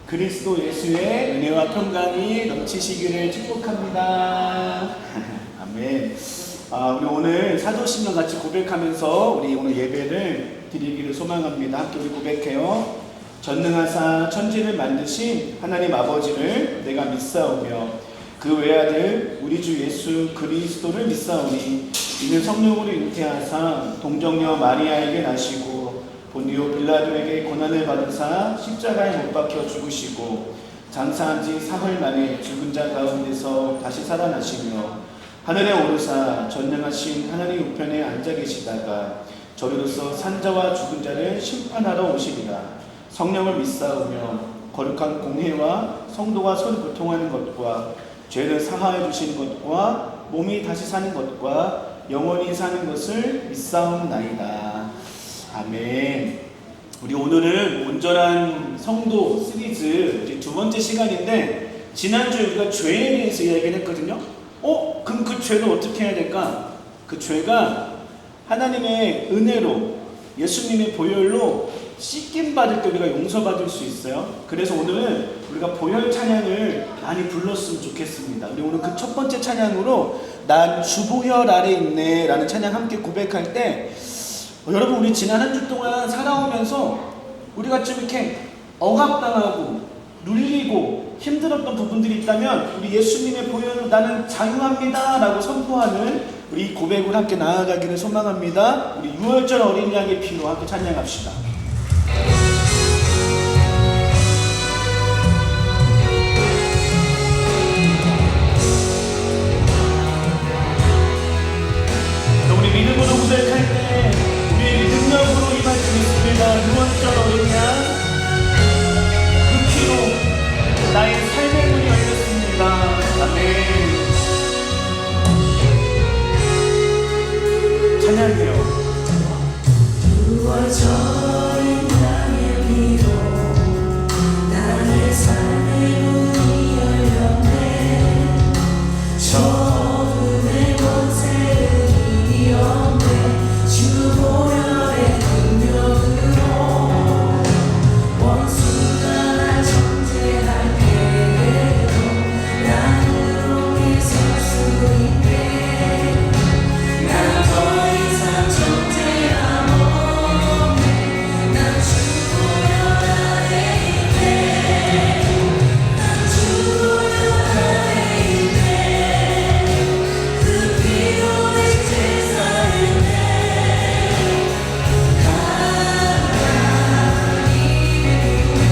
그리스도 예수의 은혜와 평강이 넘치시기를 축복합니다. 아멘. 우리 오늘 사도신경 같이 고백하면서 우리 오늘 예배를 드리기를 소망합니다. 함께 우리 고백해요. 전능하사 천지를 만드신 하나님 아버지를 내가 믿사오며 그 외아들 우리 주 예수 그리스도를 믿사오니 이는 성령으로 잉태하사 동정녀 마리아에게 나시고 본디오 빌라도에게 고난을 받으사 십자가에 못 박혀 죽으시고 장사한 지 사흘 만에 죽은 자 가운데서 다시 살아나시며 하늘에 오르사 전능하신 하나님 우편에 앉아 계시다가 저리로서 산자와 죽은 자를 심판하러 오시리라. 성령을 믿사오며 거룩한 공회와 성도가 서로 교통하는 것과 죄를 사하여 주시는 것과 몸이 다시 사는 것과 영원히 사는 것을 믿사옵나이다. 아멘. 우리 오늘은 온전한 성도 시리즈 이제 두 번째 시간인데, 지난주에 우리가 죄에 대해서 이야기를 했거든요. 그럼 그 죄를 어떻게 해야 될까? 그 죄가 하나님의 은혜로, 예수님의 보혈로 씻김받을 때 우리가 용서받을 수 있어요. 그래서 오늘은 우리가 보혈 찬양을 많이 불렀으면 좋겠습니다. 우리 오늘 그 첫 번째 찬양으로 난 주보혈 아래 있네 라는 찬양 함께 고백할 때, 여러분 우리 지난 한 주 동안 살아오면서 우리가 좀 이렇게 억압당하고 눌리고 힘들었던 부분들이 있다면 우리 예수님의 보혈로 나는 자유합니다 라고 선포하는 우리 고백을 함께 나아가기를 소망합니다. 우리 6월절 어린 양의 피로 함께 찬양합시다. 우리 믿음으로 고백할 때 우리에게 능력으로 임할 수 있습니다. 6월절 어린 양 그 피로 나의 삶의 문이 열렸습니다. 아멘. 찬양해요. 6월절 나의 피로 나의 삶의 문이 열렸네. 저음의 권세를 이겼네. 주 보혈의 능력으로 원수가 날 정죄할 때에도 나는 오게 설 수 있게. 난 더 이상 정죄함 없네. 난 주 보혈 아래 있네. 난 주 보혈 아래 있네. 그 피로 내 죄 사했네. 하나님의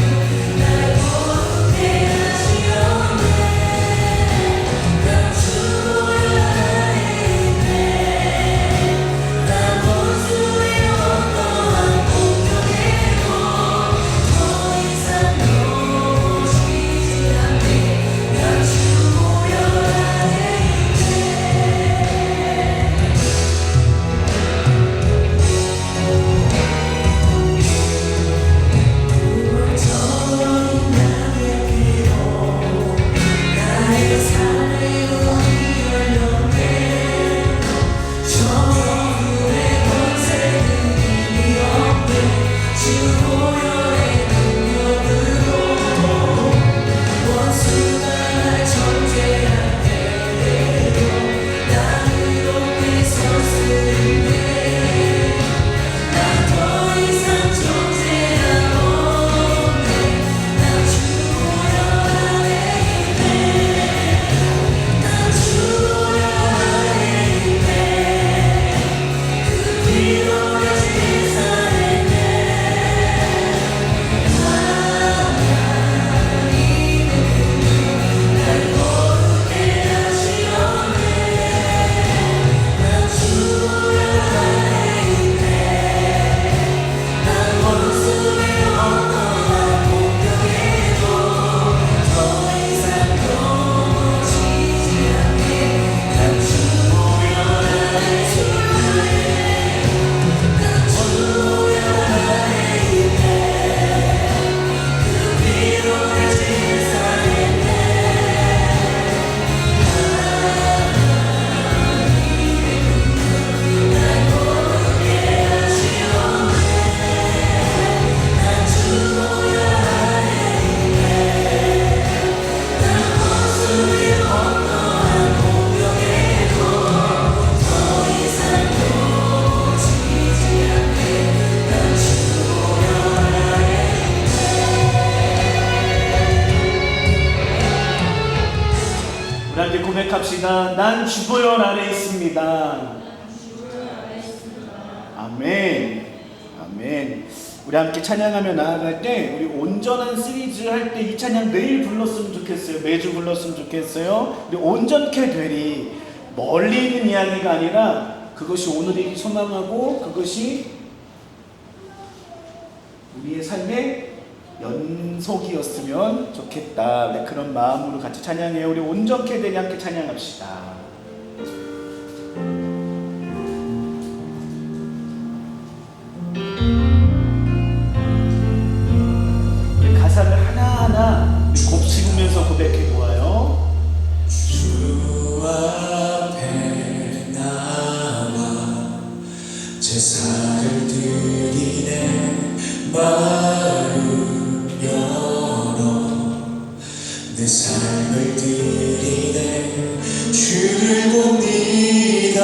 고백합시다. 난 주보열 아래 있습니다. 아멘. 아멘. 우리 함께 찬양하며 나아갈 때 우리 온전한 시리즈 할 때 이 찬양 매일 불렀으면 좋겠어요. 매주 불렀으면 좋겠어요. 우리 온전케 되리. 멀리 있는 이야기가 아니라 그것이 오늘이 소망하고 그것이 우리의 삶의 연속이었으면 좋겠다. 네, 그런 마음으로 같이 찬양해요. 우리 온전케 되리 함께 찬양합시다. 가사를 하나하나 곱씹으면서 고백해 보아요. 주 앞에 나와 제사를 드리네. 마음 열어 내 삶을 드리네. 주를 봅니다.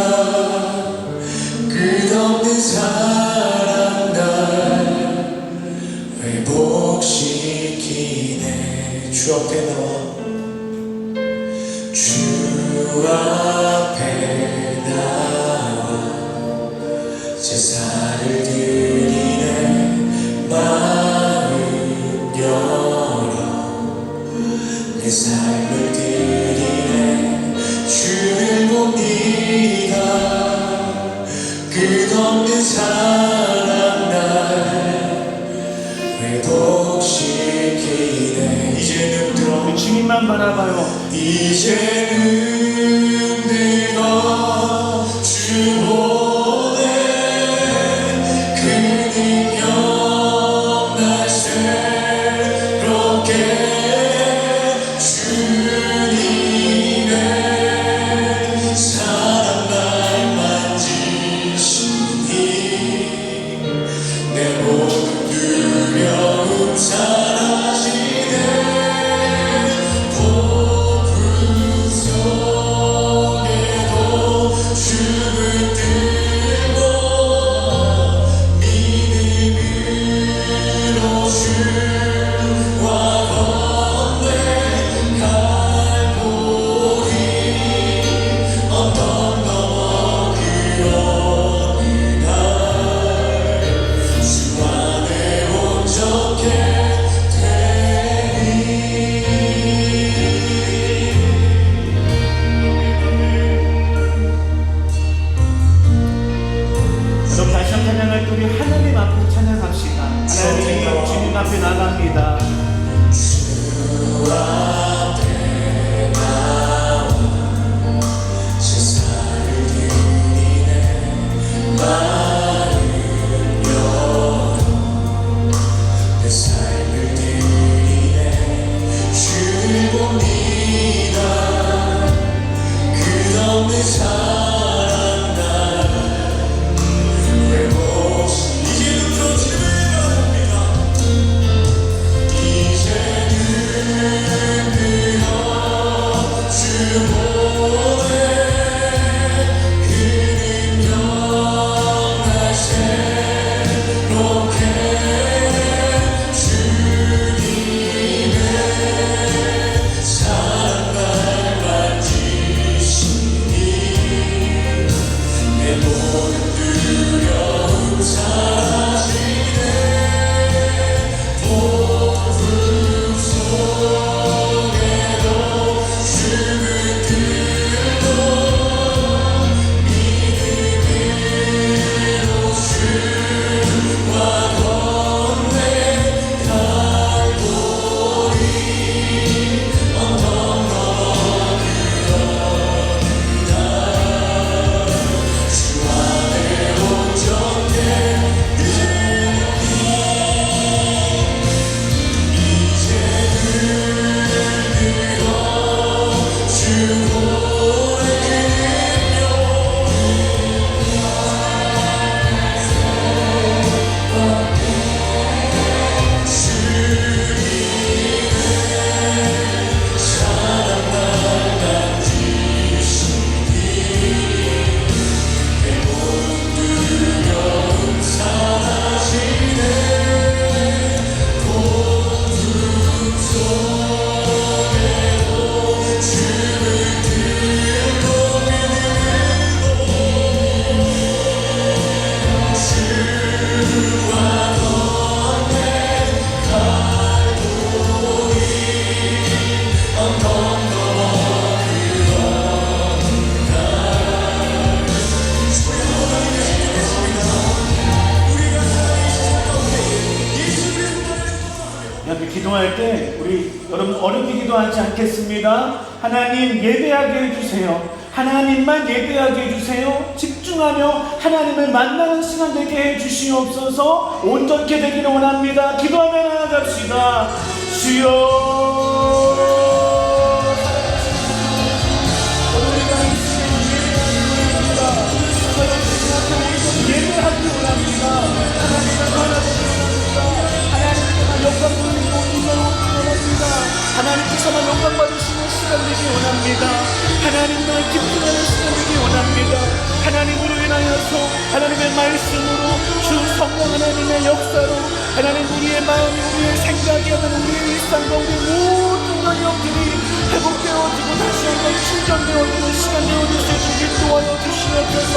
끝없는 사랑 날 회복시키네. 주 앞에 나와 주 앞에 나와 제사를 드리네. 마음 열어 내 삶을 드리네. 주를 봅니다. 끝없는 사랑 날 회복시키네. 이제는 들어 주님만 바라봐요. 이제는 내가 주 보내. 그 능력 날 새롭게 주님의 사랑 날 만지시니 내 모든 두려움 사라지네. 주를 들고 믿음으로 주와 건네. 갈보리 언덕 넘어 그 어느 날 주 안에 온전케 되리. 그럼 다시 한 찬양할 때 우리 하나님 앞에 찬양합시다. 하나님 주님 앞에 나갑니다. 주 앞에 나와 제사를 드리네. 마음 열어 내 삶을 드리네. 주를 봅니다. 끝없는 사랑 날 회복시. 이제는 더 지혜가 됩니다. 이제는 기도할 때 우리 여러분 어렵게 기도하지 않겠습니다. 하나님 예배하게 해주세요. 하나님만 예배하게 해주세요. 집중하며 하나님을 만나는 시간 되게 해주시옵소서. 온전케 되기를 원합니다. 기도하며 나아갑시다. 주여, 예배하기 원합니다. 하나님을 바라보기 원합니다. 하나님께만 영광 돌리고 원합니다. 하나님께서만 영광 받으시는 시간 되기 원합니다. 하나님만 기쁨하는 시간 되기 원합니다. 하나님으로 인하여서 하나님의 말씀으로 주 성령 하나님의 역사로 하나님 우리의 마음이 우리의 생각이 하나님 우리의 일상과 우리의 모든 영역들이 회복되어지고 다시 한번 충전되어지는 시간 되어질 수 있도록 인도하여 주시옵소서.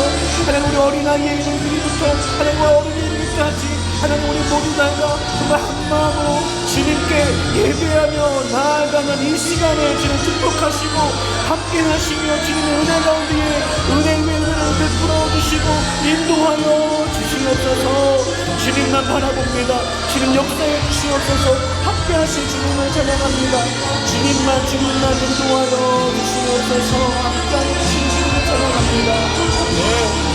하나님 우리 어린아이의 이름들이부터 하나님 어린이들까지 하나님 우리 모두 다가 정말 한마음으로 주님께 예배하며 나아가는 이 시간에 주님 축복하시고 함께 하시며 주님의 은혜 가운데에 은혜를 베풀어 주시고 인도하여 주시옵소서. 주님만 바라봅니다. 주님 역사해 주시옵소서. 함께 하신 주님을 찬양합니다. 주님만 인도하여 주시옵소서. 함께 하신 주님을 찬양합니다. 네.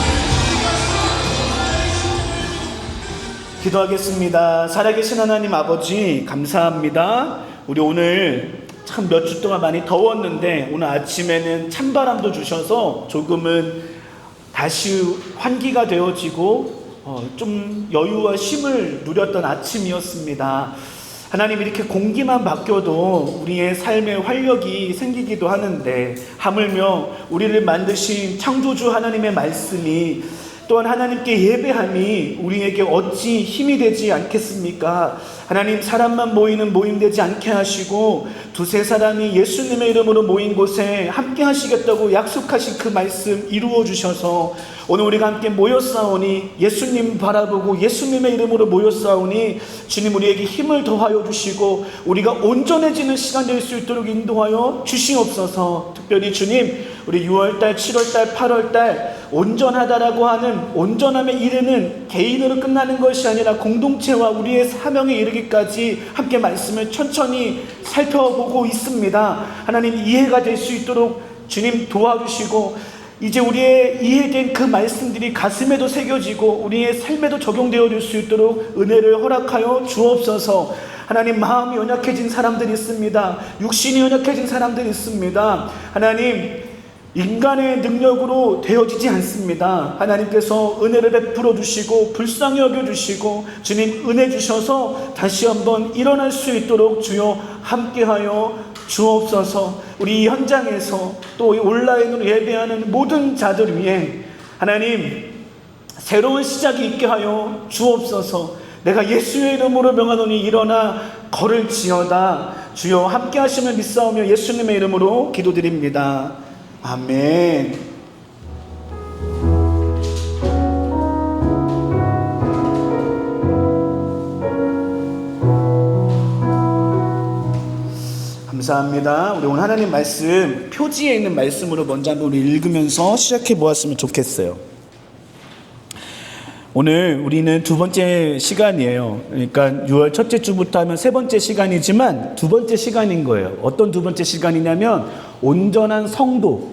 기도하겠습니다. 살아계신 하나님 아버지 감사합니다. 우리 오늘 참 몇 주 동안 많이 더웠는데 오늘 아침에는 찬바람도 주셔서 조금은 다시 환기가 되어지고 좀 여유와 쉼을 누렸던 아침이었습니다. 하나님 이렇게 공기만 바뀌어도 우리의 삶의 활력이 생기기도 하는데 하물며 우리를 만드신 창조주 하나님의 말씀이 또한 하나님께 예배함이 우리에게 어찌 힘이 되지 않겠습니까? 하나님 사람만 모이는 모임 되지 않게 하시고 두세 사람이 예수님의 이름으로 모인 곳에 함께 하시겠다고 약속하신 그 말씀 이루어 주셔서 오늘 우리가 함께 모였사오니 예수님 바라보고 예수님의 이름으로 모였사오니 주님 우리에게 힘을 더하여 주시고 우리가 온전해지는 시간 될 수 있도록 인도하여 주시옵소서. 특별히 주님 우리 6월달 7월달 8월달 온전하다라고 하는 온전함에 이르는 개인으로 끝나는 것이 아니라 공동체와 우리의 사명에 이르기까지 함께 말씀을 천천히 살펴보고 있습니다. 하나님 이해가 될 수 있도록 주님 도와주시고 이제 우리의 이해된 그 말씀들이 가슴에도 새겨지고 우리의 삶에도 적용되어 줄 수 있도록 은혜를 허락하여 주옵소서. 하나님 마음이 연약해진 사람들이 있습니다. 육신이 연약해진 사람들이 있습니다. 하나님 인간의 능력으로 되어지지 않습니다. 하나님께서 은혜를 베풀어 주시고 불쌍히 여겨 주시고 주님 은혜 주셔서 다시 한번 일어날 수 있도록 주여 함께하여 주옵소서. 우리 현장에서 또 온라인으로 예배하는 모든 자들 위해 하나님 새로운 시작이 있게 하여 주옵소서. 내가 예수의 이름으로 명하노니 일어나 걸을지어다. 주여 함께 하시면 믿사오며 예수님의 이름으로 기도드립니다. 아멘. 감사합니다. 우리 오늘 하나님 말씀 표지에 있는 말씀으로 먼저 한번 우리 읽으면서 시작해 보았으면 좋겠어요. 오늘 우리는 두 번째 시간이에요. 그러니까 6월 첫째 주부터 하면 세 번째 시간이지만 두 번째 시간인 거예요. 어떤 두 번째 시간이냐면 온전한 성도.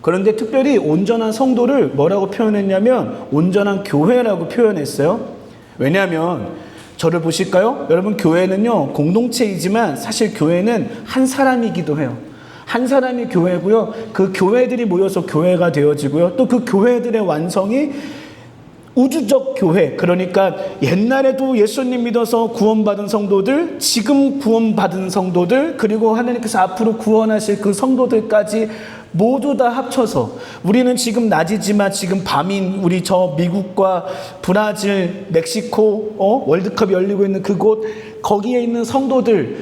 그런데 특별히 온전한 성도를 뭐라고 표현했냐면 온전한 교회라고 표현했어요. 왜냐하면 저를 보실까요? 여러분 교회는요 공동체이지만 사실 교회는 한 사람이기도 해요. 한 사람이 교회고요. 그 교회들이 모여서 교회가 되어지고요. 또 그 교회들의 완성이 우주적 교회, 그러니까 옛날에도 예수님 믿어서 구원받은 성도들, 지금 구원받은 성도들, 그리고 하나님께서 앞으로 구원하실 그 성도들까지 모두 다 합쳐서 우리는 지금 낮이지만 지금 밤인 우리 저 미국과 브라질, 멕시코 월드컵이 열리고 있는 그곳 거기에 있는 성도들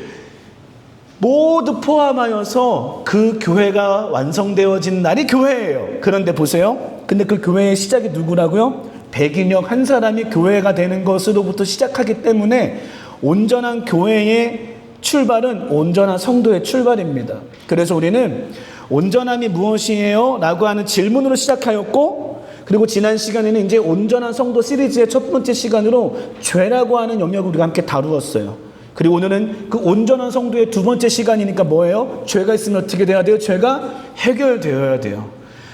모두 포함하여서 그 교회가 완성되어진 날이 교회예요. 그런데 보세요. 근데 그 교회의 시작이 누구라고요? 백인역 한 사람이 교회가 되는 것으로부터 시작하기 때문에 온전한 교회의 출발은 온전한 성도의 출발입니다. 그래서 우리는 온전함이 무엇이에요? 라고 하는 질문으로 시작하였고, 그리고 지난 시간에는 이제 온전한 성도 시리즈의 첫 번째 시간으로 죄라고 하는 영역을 우리가 함께 다루었어요. 그리고 오늘은 그 온전한 성도의 두 번째 시간이니까 뭐예요? 죄가 있으면 어떻게 돼야 돼요? 죄가 해결되어야 돼요.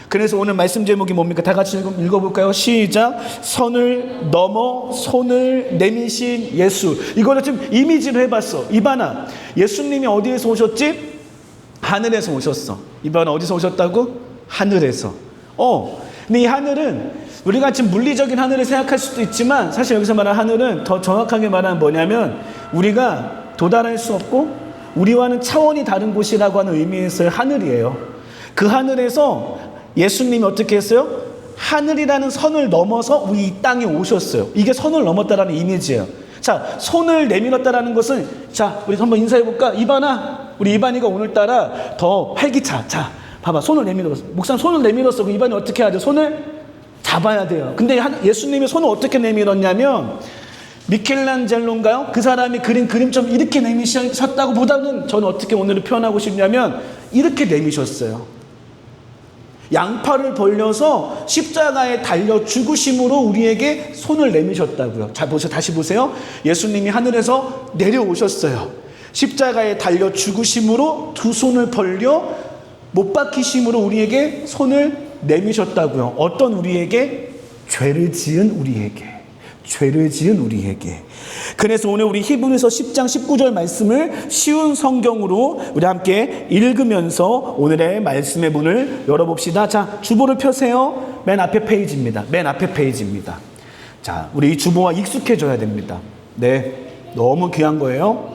그래서 오늘 말씀 제목이 뭡니까? 다 같이 읽어볼까요? 시작. 선을 넘어 손을 내미신 예수. 이거를 좀 이미지로 해봤어. 이바나, 예수님이 어디에서 오셨지? 하늘에서 오셨어. 이바나 어디서 오셨다고? 하늘에서. 근데 이 하늘은 우리가 지금 물리적인 하늘을 생각할 수도 있지만 사실 여기서 말하는 하늘은 더 정확하게 말하면 뭐냐면 우리가 도달할 수 없고 우리와는 차원이 다른 곳이라고 하는 의미에서의 하늘이에요. 그 하늘에서 예수님이 어떻게 했어요? 하늘이라는 선을 넘어서 우리 이 땅에 오셨어요. 이게 선을 넘었다라는 이미지예요. 자, 손을 내밀었다라는 것은, 자, 우리 한번 인사해볼까? 이반아, 우리 이반이가 오늘따라 더 활기차. 자, 봐봐, 손을 내밀었어. 목사님 손을 내밀었어. 그럼 이반이 어떻게 하죠? 손을 잡아야 돼요. 근데 예수님이 손을 어떻게 내밀었냐면 미켈란젤로인가요? 그 사람이 그린 그림처럼 이렇게 내미셨다고 보다는 저는 어떻게 오늘을 표현하고 싶냐면 이렇게 내미셨어요. 양팔을 벌려서 십자가에 달려 죽으심으로 우리에게 손을 내미셨다고요. 자, 보세요. 다시 보세요. 예수님이 하늘에서 내려오셨어요. 십자가에 달려 죽으심으로 두 손을 벌려 못 박히심으로 우리에게 손을 내미셨다고요. 어떤 우리에게? 죄를 지은 우리에게. 죄를 지은 우리에게. 그래서 오늘 우리 히브리서 10장 19절 말씀을 쉬운 성경으로 우리 함께 읽으면서 오늘의 말씀의 문을 열어봅시다. 자, 주보를 펴세요. 맨 앞에 페이지입니다. 맨 앞에 페이지입니다. 자, 우리 이 주보와 익숙해져야 됩니다. 네, 너무 귀한 거예요.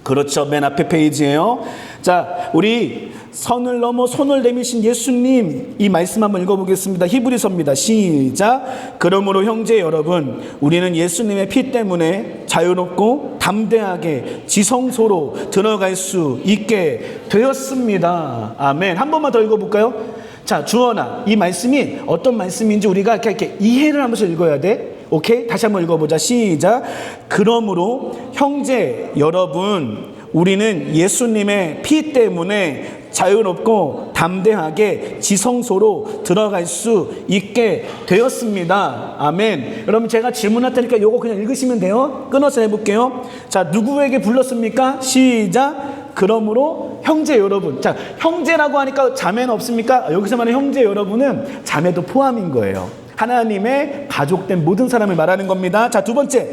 그렇죠. 맨 앞에 페이지예요. 자, 우리 선을 넘어 손을 내미신 예수님, 이 말씀 한번 읽어보겠습니다. 히브리서입니다. 시작. 그러므로 형제 여러분, 우리는 예수님의 피 때문에 자유롭고 담대하게 지성소로 들어갈 수 있게 되었습니다. 아멘. 한 번만 더 읽어볼까요? 자, 주원아, 이 말씀이 어떤 말씀인지 우리가 이렇게 이해를 하면서 읽어야 돼. 오케이? 다시 한번 읽어보자. 시작. 그러므로 형제 여러분, 우리는 예수님의 피 때문에 자유롭고 담대하게 지성소로 들어갈 수 있게 되었습니다. 아멘. 여러분, 제가 질문할 테니까 요거 그냥 읽으시면 돼요. 끊어서 해볼게요. 자, 누구에게 불렀습니까? 시작. 그러므로 형제 여러분. 자, 형제라고 하니까 자매는 없습니까? 여기서 말하는 형제 여러분은 자매도 포함인 거예요. 하나님의 가족된 모든 사람을 말하는 겁니다. 자, 두 번째.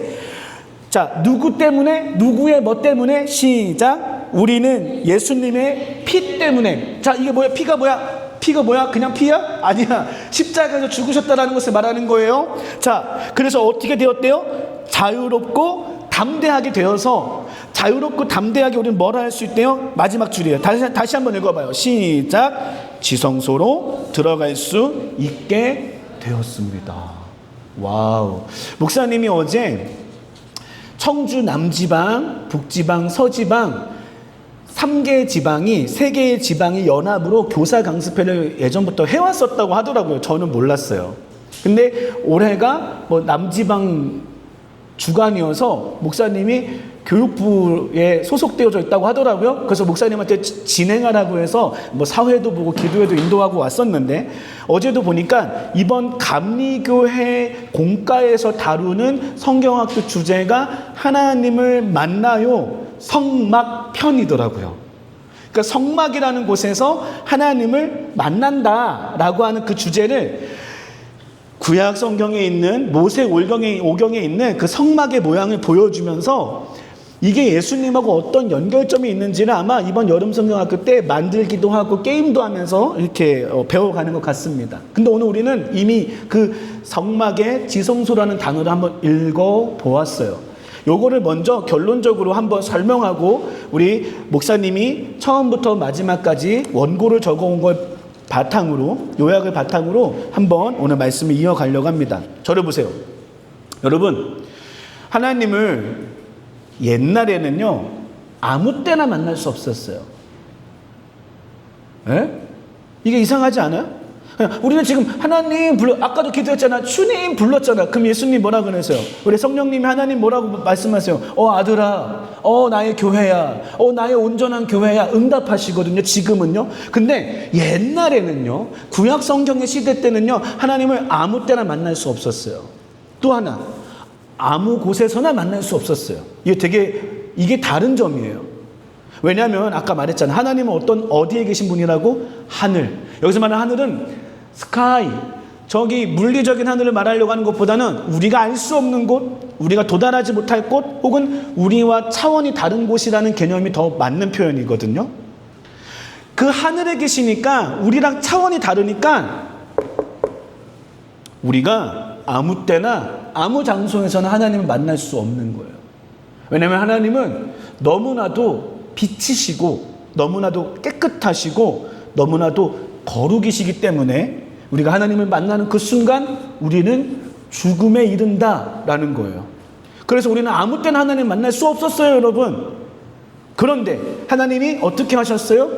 자, 누구 때문에? 누구의 뭐 때문에? 시작. 우리는 예수님의 피 때문에. 자, 이게 뭐야? 피가 뭐야? 피가 뭐야? 그냥 피야? 아니야. 십자가에서 죽으셨다라는 것을 말하는 거예요. 자, 그래서 어떻게 되었대요? 자유롭고 담대하게 되어서, 자유롭고 담대하게 우리는 뭐라 할 수 있대요? 마지막 줄이에요. 다시 한번 읽어봐요. 시작. 지성소로 들어갈 수 있게 되었습니다. 와우. 목사님이 어제 청주 남지방, 북지방, 서지방 3개의 지방이 3개의 지방이 연합으로 교사 강습회를 예전부터 해왔었다고 하더라고요. 저는 몰랐어요. 근데 올해가 뭐 남지방 주간이어서 목사님이 교육부에 소속되어져 있다고 하더라고요. 그래서 목사님한테 진행하라고 해서 뭐 사회도 보고 기도회도 인도하고 왔었는데 어제도 보니까 이번 감리교회 공과에서 다루는 성경학교 주제가 하나님을 만나요. 성막편이더라고요. 그러니까 성막이라는 곳에서 하나님을 만난다라고 하는 그 주제를 구약 성경에 있는 모세 오경에 있는 그 성막의 모양을 보여주면서 이게 예수님하고 어떤 연결점이 있는지는 아마 이번 여름 성경학교 때 만들기도 하고 게임도 하면서 이렇게 배워가는 것 같습니다. 근데 오늘 우리는 이미 그 성막의 지성소라는 단어를 한번 읽어보았어요. 요거를 먼저 결론적으로 한번 설명하고 우리 목사님이 처음부터 마지막까지 원고를 적어온 걸 바탕으로, 요약을 바탕으로 한번 오늘 말씀을 이어가려고 합니다. 저를 보세요. 여러분, 하나님을 옛날에는요 아무 때나 만날 수 없었어요. 에? 이게 이상하지 않아요? 우리는 지금 하나님 아까도 기도했잖아. 주님 불렀잖아. 그럼 예수님 뭐라 그러세요? 우리 성령님이 하나님 뭐라고 말씀하세요? 아들아, 나의 교회야, 나의 온전한 교회야, 응답하시거든요. 지금은요. 근데 옛날에는요, 구약 성경의 시대 때는요 하나님을 아무 때나 만날 수 없었어요. 또 하나, 아무 곳에서나 만날 수 없었어요. 이게 되게 이게 다른 점이에요. 왜냐하면 아까 말했잖아요. 하나님은 어디에 계신 분이라고? 하늘. 여기서 말하는 하늘은 스카이, 저기 물리적인 하늘을 말하려고 하는 것보다는 우리가 알 수 없는 곳, 우리가 도달하지 못할 곳, 혹은 우리와 차원이 다른 곳이라는 개념이 더 맞는 표현이거든요. 그 하늘에 계시니까 우리랑 차원이 다르니까 우리가 아무 때나 아무 장소에서는 하나님을 만날 수 없는 거예요. 왜냐하면 하나님은 너무나도 빛이시고 너무나도 깨끗하시고 너무나도 거룩이시기 때문에 우리가 하나님을 만나는 그 순간 우리는 죽음에 이른다라는 거예요. 그래서 우리는 아무 때나 하나님을 만날 수 없었어요, 여러분. 그런데 하나님이 어떻게 하셨어요?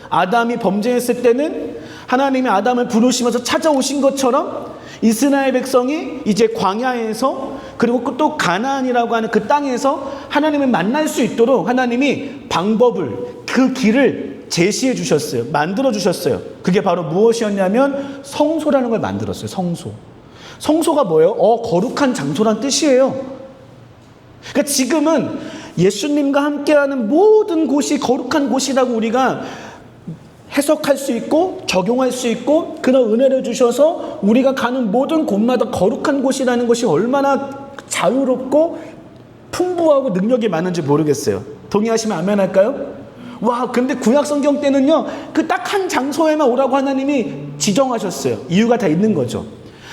아담이 범죄했을 때는 하나님이 아담을 부르시면서 찾아오신 것처럼 이스라엘 백성이 이제 광야에서 그리고 또 가나안이라고 하는 그 땅에서 하나님을 만날 수 있도록 하나님이 방법을, 그 길을 제시해 주셨어요. 만들어 주셨어요. 그게 바로 무엇이었냐면 성소라는 걸 만들었어요. 성소. 성소가 뭐예요? 거룩한 장소란 뜻이에요. 그러니까 지금은 예수님과 함께하는 모든 곳이 거룩한 곳이라고 우리가 해석할 수 있고 적용할 수 있고 그런 은혜를 주셔서 우리가 가는 모든 곳마다 거룩한 곳이라는 것이 얼마나 자유롭고 풍부하고 능력이 많은지 모르겠어요. 동의하시면 아멘 할까요? 와, 근데 구약 성경 때는요, 그 딱 한 장소에만 오라고 하나님이 지정하셨어요. 이유가 다 있는 거죠.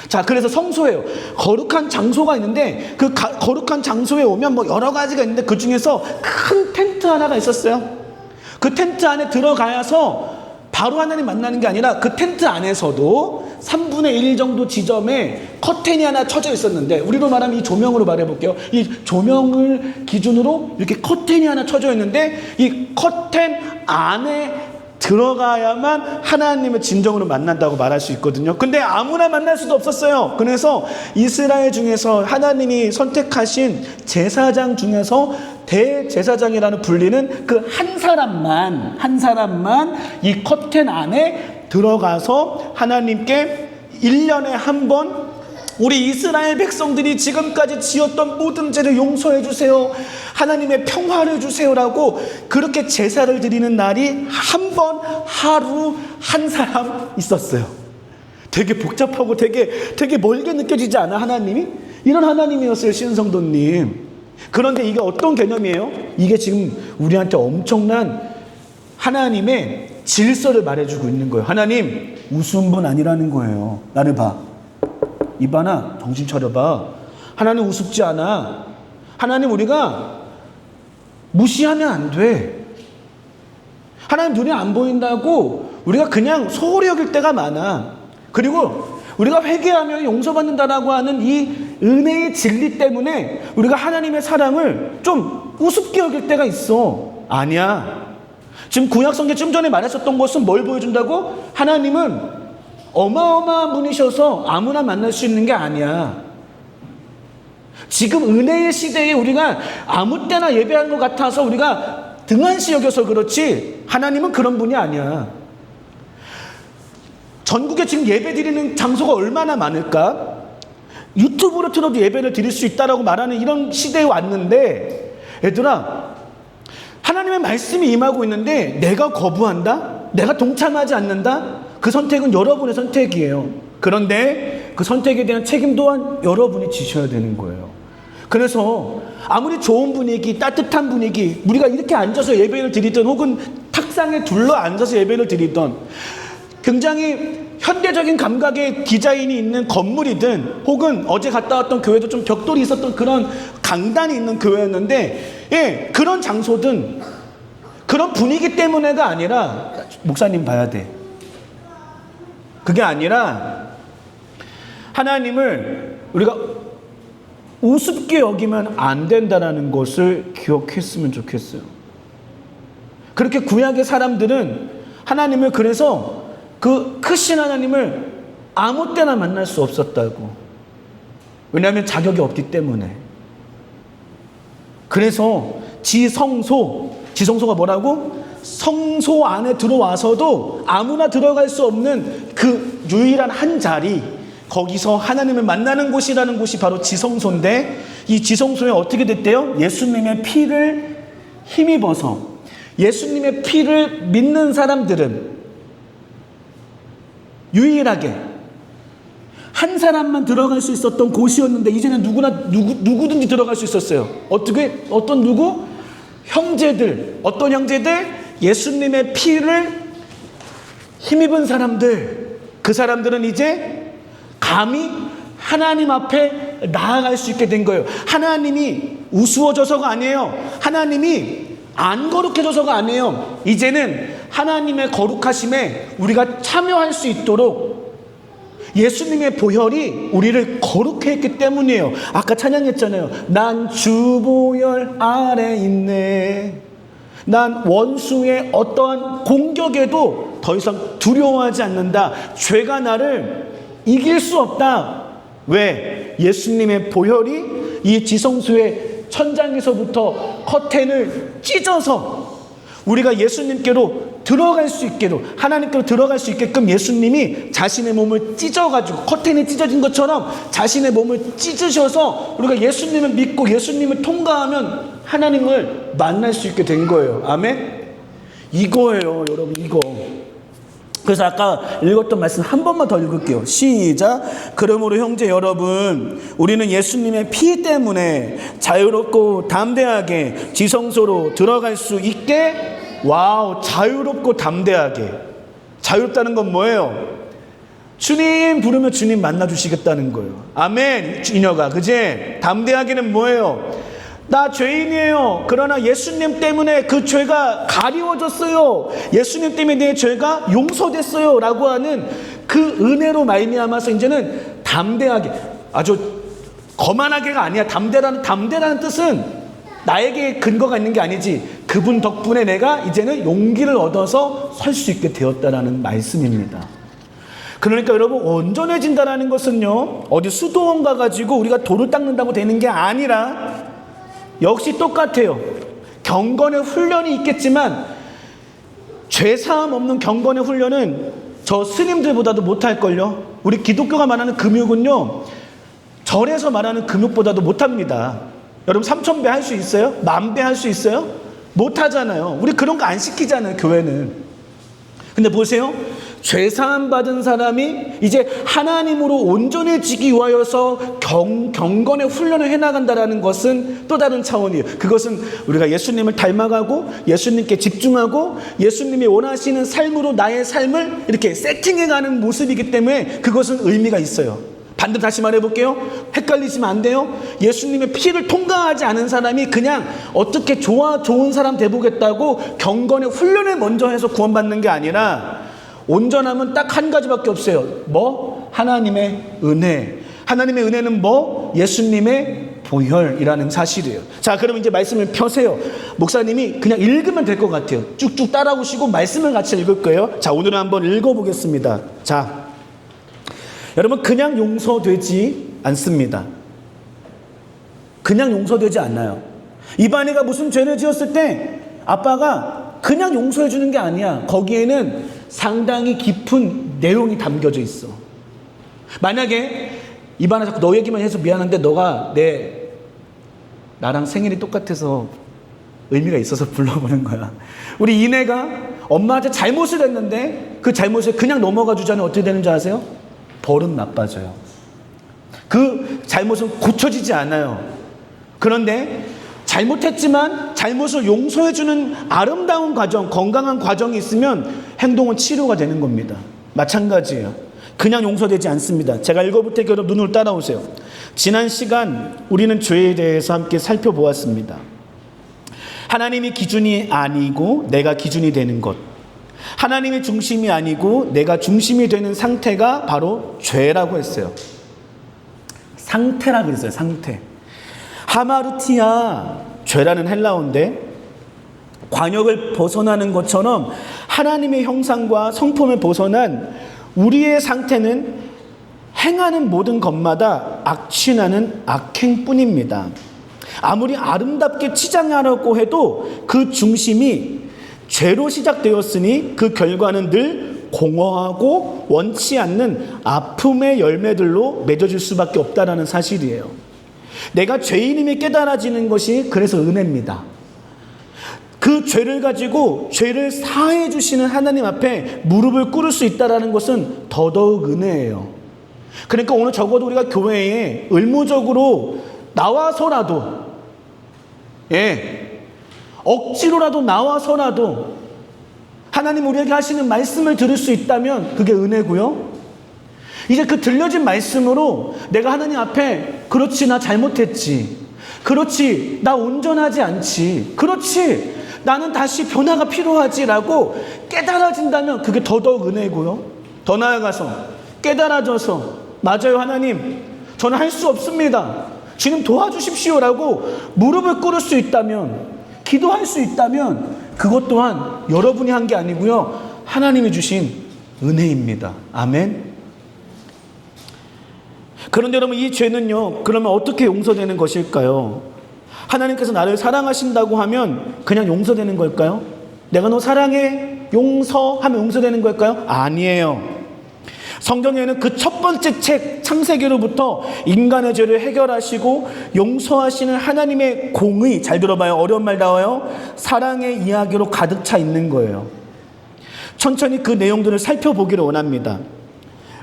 자, 그래서 성소예요. 거룩한 장소가 있는데 그 거룩한 장소에 오면 뭐 여러 가지가 있는데 그 중에서 큰 텐트 하나가 있었어요. 그 텐트 안에 들어가서 바로 하나님 만나는 게 아니라 그 텐트 안에서도 3분의 1 정도 지점에 커튼이 하나 쳐져 있었는데, 우리로 말하면 이 조명으로 말해볼게요. 이 조명을 기준으로 이렇게 커튼이 하나 쳐져 있는데 이 커튼 안에 들어가야만 하나님을 진정으로 만난다고 말할 수 있거든요. 근데 아무나 만날 수도 없었어요. 그래서 이스라엘 중에서 하나님이 선택하신 제사장 중에서 대제사장이라는 불리는 그 한 사람만 이 커튼 안에 들어가서 하나님께 1년에 한 번 우리 이스라엘 백성들이 지금까지 지었던 모든 죄를 용서해 주세요, 하나님의 평화를 주세요라고 그렇게 제사를 드리는 날이 한 번, 하루 한 사람 있었어요. 되게 복잡하고 되게 멀게 느껴지지 않아, 하나님이? 이런 하나님이었어요, 신성도님. 그런데 이게 어떤 개념이에요? 이게 지금 우리한테 엄청난 하나님의 질서를 말해주고 있는 거예요. 하나님 우스운 분 아니라는 거예요. 나를 봐, 이봐나, 정신 차려봐. 하나님 우습지 않아. 하나님 우리가 무시하면 안 돼. 하나님 눈에 안 보인다고 우리가 그냥 소홀히 여길 때가 많아. 그리고 우리가 회개하면 용서받는다라고 하는 이 은혜의 진리 때문에 우리가 하나님의 사랑을 좀 우습게 여길 때가 있어. 아니야. 지금 구약성경 좀 전에 말했었던 것은 뭘 보여준다고? 하나님은 어마어마한 분이셔서 아무나 만날 수 있는 게 아니야. 지금 은혜의 시대에 우리가 아무 때나 예배하는 것 같아서 우리가 등한시 여겨서 그렇지, 하나님은 그런 분이 아니야. 전국에 지금 예배 드리는 장소가 얼마나 많을까? 유튜브로 틀어도 예배를 드릴 수 있다라고 말하는 이런 시대에 왔는데, 얘들아, 하나님의 말씀이 임하고 있는데 내가 거부한다? 내가 동참하지 않는다? 그 선택은 여러분의 선택이에요. 그런데 그 선택에 대한 책임 또한 여러분이 지셔야 되는 거예요. 그래서 아무리 좋은 분위기, 따뜻한 분위기, 우리가 이렇게 앉아서 예배를 드리던 혹은 탁상에 둘러 앉아서 예배를 드리던 굉장히 현대적인 감각의 디자인이 있는 건물이든 혹은 어제 갔다 왔던 교회도 좀 벽돌이 있었던 그런 강단이 있는 교회였는데, 예, 그런 장소든 그런 분위기 때문에가 아니라, 목사님 봐야 돼. 그게 아니라 하나님을 우리가 우습게 여기면 안 된다는 것을 기억했으면 좋겠어요. 그렇게 구약의 사람들은 하나님을, 그래서 그 크신 하나님을 아무 때나 만날 수 없었다고. 왜냐하면 자격이 없기 때문에. 그래서 지성소가 뭐라고? 성소 안에 들어와서도 아무나 들어갈 수 없는 그 유일한 한 자리, 거기서 하나님을 만나는 곳이라는 곳이 바로 지성소인데, 이 지성소에 어떻게 됐대요? 예수님의 피를 힘입어서 예수님의 피를 믿는 사람들은 유일하게 한 사람만 들어갈 수 있었던 곳이었는데 이제는 누구든지 들어갈 수 있었어요. 어떤 누구? 형제들. 어떤 형제들? 예수님의 피를 힘입은 사람들. 그 사람들은 이제 감히 하나님 앞에 나아갈 수 있게 된 거예요. 하나님이 우스워져서가 아니에요. 하나님이 안 거룩해져서가 아니에요. 이제는 하나님의 거룩하심에 우리가 참여할 수 있도록 예수님의 보혈이 우리를 거룩해 했기 때문이에요. 아까 찬양했잖아요. 난 주 보혈 아래 있네. 난 원수의 어떠한 공격에도 더 이상 두려워하지 않는다. 죄가 나를 이길 수 없다. 왜? 예수님의 보혈이 이 지성소의 천장에서부터 커튼을 찢어서 우리가 예수님께로 들어갈 수 있게로, 하나님께로 들어갈 수 있게끔 예수님이 자신의 몸을 찢어가지고 커튼이 찢어진 것처럼 자신의 몸을 찢으셔서 우리가 예수님을 믿고 예수님을 통과하면 하나님을 만날 수 있게 된 거예요. 아멘? 이거예요, 여러분. 이거. 그래서 아까 읽었던 말씀 한 번만 더 읽을게요. 시작. 그러므로 형제 여러분, 우리는 예수님의 피 때문에 자유롭고 담대하게 지성소로 들어갈 수 있게. 와우, 자유롭고 담대하게. 자유롭다는 건 뭐예요? 주님 부르면 주님 만나주시겠다는 거예요. 아멘. 이녀가, 그제? 담대하게는 뭐예요? 나 죄인이에요. 그러나 예수님 때문에 그 죄가 가리워졌어요. 예수님 때문에 내 죄가 용서됐어요. 라고 하는 그 은혜로 말미암아서 이제는 담대하게, 아주 거만하게가 아니야. 담대라는 뜻은 나에게 근거가 있는 게 아니지. 그분 덕분에 내가 이제는 용기를 얻어서 설 수 있게 되었다라는 말씀입니다. 그러니까 여러분, 온전해진다라는 것은요, 어디 수도원 가가지고 우리가 돌을 닦는다고 되는 게 아니라 역시 똑같아요. 경건의 훈련이 있겠지만 죄사함 없는 경건의 훈련은 저 스님들보다도 못할걸요. 우리 기독교가 말하는 금욕은요, 절에서 말하는 금욕보다도 못합니다. 여러분 3000배 할 수 있어요? 10,000배 할 수 있어요? 못하잖아요. 우리 그런 거 안 시키잖아요, 교회는. 근데 보세요. 죄사함 받은 사람이 이제 하나님으로 온전해지기 위하여서 경건의 훈련을 해나간다는 것은 또 다른 차원이에요. 그것은 우리가 예수님을 닮아가고 예수님께 집중하고 예수님이 원하시는 삶으로 나의 삶을 이렇게 세팅해가는 모습이기 때문에 그것은 의미가 있어요. 반대로 다시 말해볼게요. 헷갈리시면 안 돼요. 예수님의 피를 통과하지 않은 사람이 그냥 어떻게 좋은 사람 돼보겠다고 경건의 훈련을 먼저 해서 구원받는 게 아니라 온전함은 딱 한 가지밖에 없어요. 뭐? 하나님의 은혜. 하나님의 은혜는 뭐? 예수님의 보혈이라는 사실이에요. 자, 그럼 이제 말씀을 펴세요. 목사님이 그냥 읽으면 될 것 같아요. 쭉쭉 따라오시고 말씀을 같이 읽을 거예요. 자, 오늘은 한번 읽어보겠습니다. 자, 여러분, 그냥 용서되지 않습니다. 그냥 용서되지 않아요. 이반이가 무슨 죄를 지었을 때 아빠가 그냥 용서해 주는 게 아니야. 거기에는 상당히 깊은 내용이 담겨져 있어. 만약에 이반아, 자꾸 너 얘기만 해서 미안한데 너가 나랑 생일이 똑같아서 의미가 있어서 불러보는 거야. 우리 이내가 엄마한테 잘못을 했는데 그 잘못을 그냥 넘어가 주자면 어떻게 되는지 아세요? 벌은 나빠져요. 그 잘못은 고쳐지지 않아요. 그런데 잘못했지만 잘못을 용서해주는 아름다운 과정, 건강한 과정이 있으면 행동은 치료가 되는 겁니다. 마찬가지예요. 그냥 용서되지 않습니다. 제가 읽어볼 테니까 여러분 눈으로 따라오세요. 지난 시간 우리는 죄에 대해서 함께 살펴보았습니다. 하나님이 기준이 아니고 내가 기준이 되는 것, 하나님의 중심이 아니고 내가 중심이 되는 상태가 바로 죄라고 했어요. 상태라고 했어요. 상태. 하마르티아, 죄라는 헬라어인데 관역을 벗어나는 것처럼 하나님의 형상과 성품을 벗어난 우리의 상태는 행하는 모든 것마다 악취나는 악행뿐입니다. 아무리 아름답게 치장하려고 해도 그 중심이 죄로 시작되었으니 그 결과는 늘 공허하고 원치 않는 아픔의 열매들로 맺어질 수밖에 없다는 사실이에요. 내가 죄인임이 깨달아지는 것이 그래서 은혜입니다. 그 죄를 가지고 죄를 사해 주시는 하나님 앞에 무릎을 꿇을 수 있다는 것은 더더욱 은혜예요. 그러니까 오늘 적어도 우리가 교회에 의무적으로 나와서라도, 억지로라도 나와서라도 하나님 우리에게 하시는 말씀을 들을 수 있다면 그게 은혜고요. 이제 그 들려진 말씀으로 내가 하나님 앞에 그렇지 나 잘못했지, 그렇지 나 온전하지 않지, 그렇지 나는 다시 변화가 필요하지라고 깨달아진다면 그게 더더욱 은혜고요. 더 나아가서 깨달아져서 맞아요 하나님 저는 할 수 없습니다, 주님 도와주십시오라고 무릎을 꿇을 수 있다면, 기도할 수 있다면 그것 또한 여러분이 한 게 아니고요, 하나님이 주신 은혜입니다. 아멘. 그런데 여러분 이 죄는요 그러면 어떻게 용서되는 것일까요? 하나님께서 나를 사랑하신다고 하면 그냥 용서되는 걸까요? 내가 너 사랑해 용서하면 용서되는 걸까요? 아니에요. 성경에는 그 첫 번째 책 창세기로부터 인간의 죄를 해결하시고 용서하시는 하나님의 공의, 잘 들어봐요, 어려운 말 나와요, 사랑의 이야기로 가득 차 있는 거예요. 천천히 그 내용들을 살펴보기를 원합니다.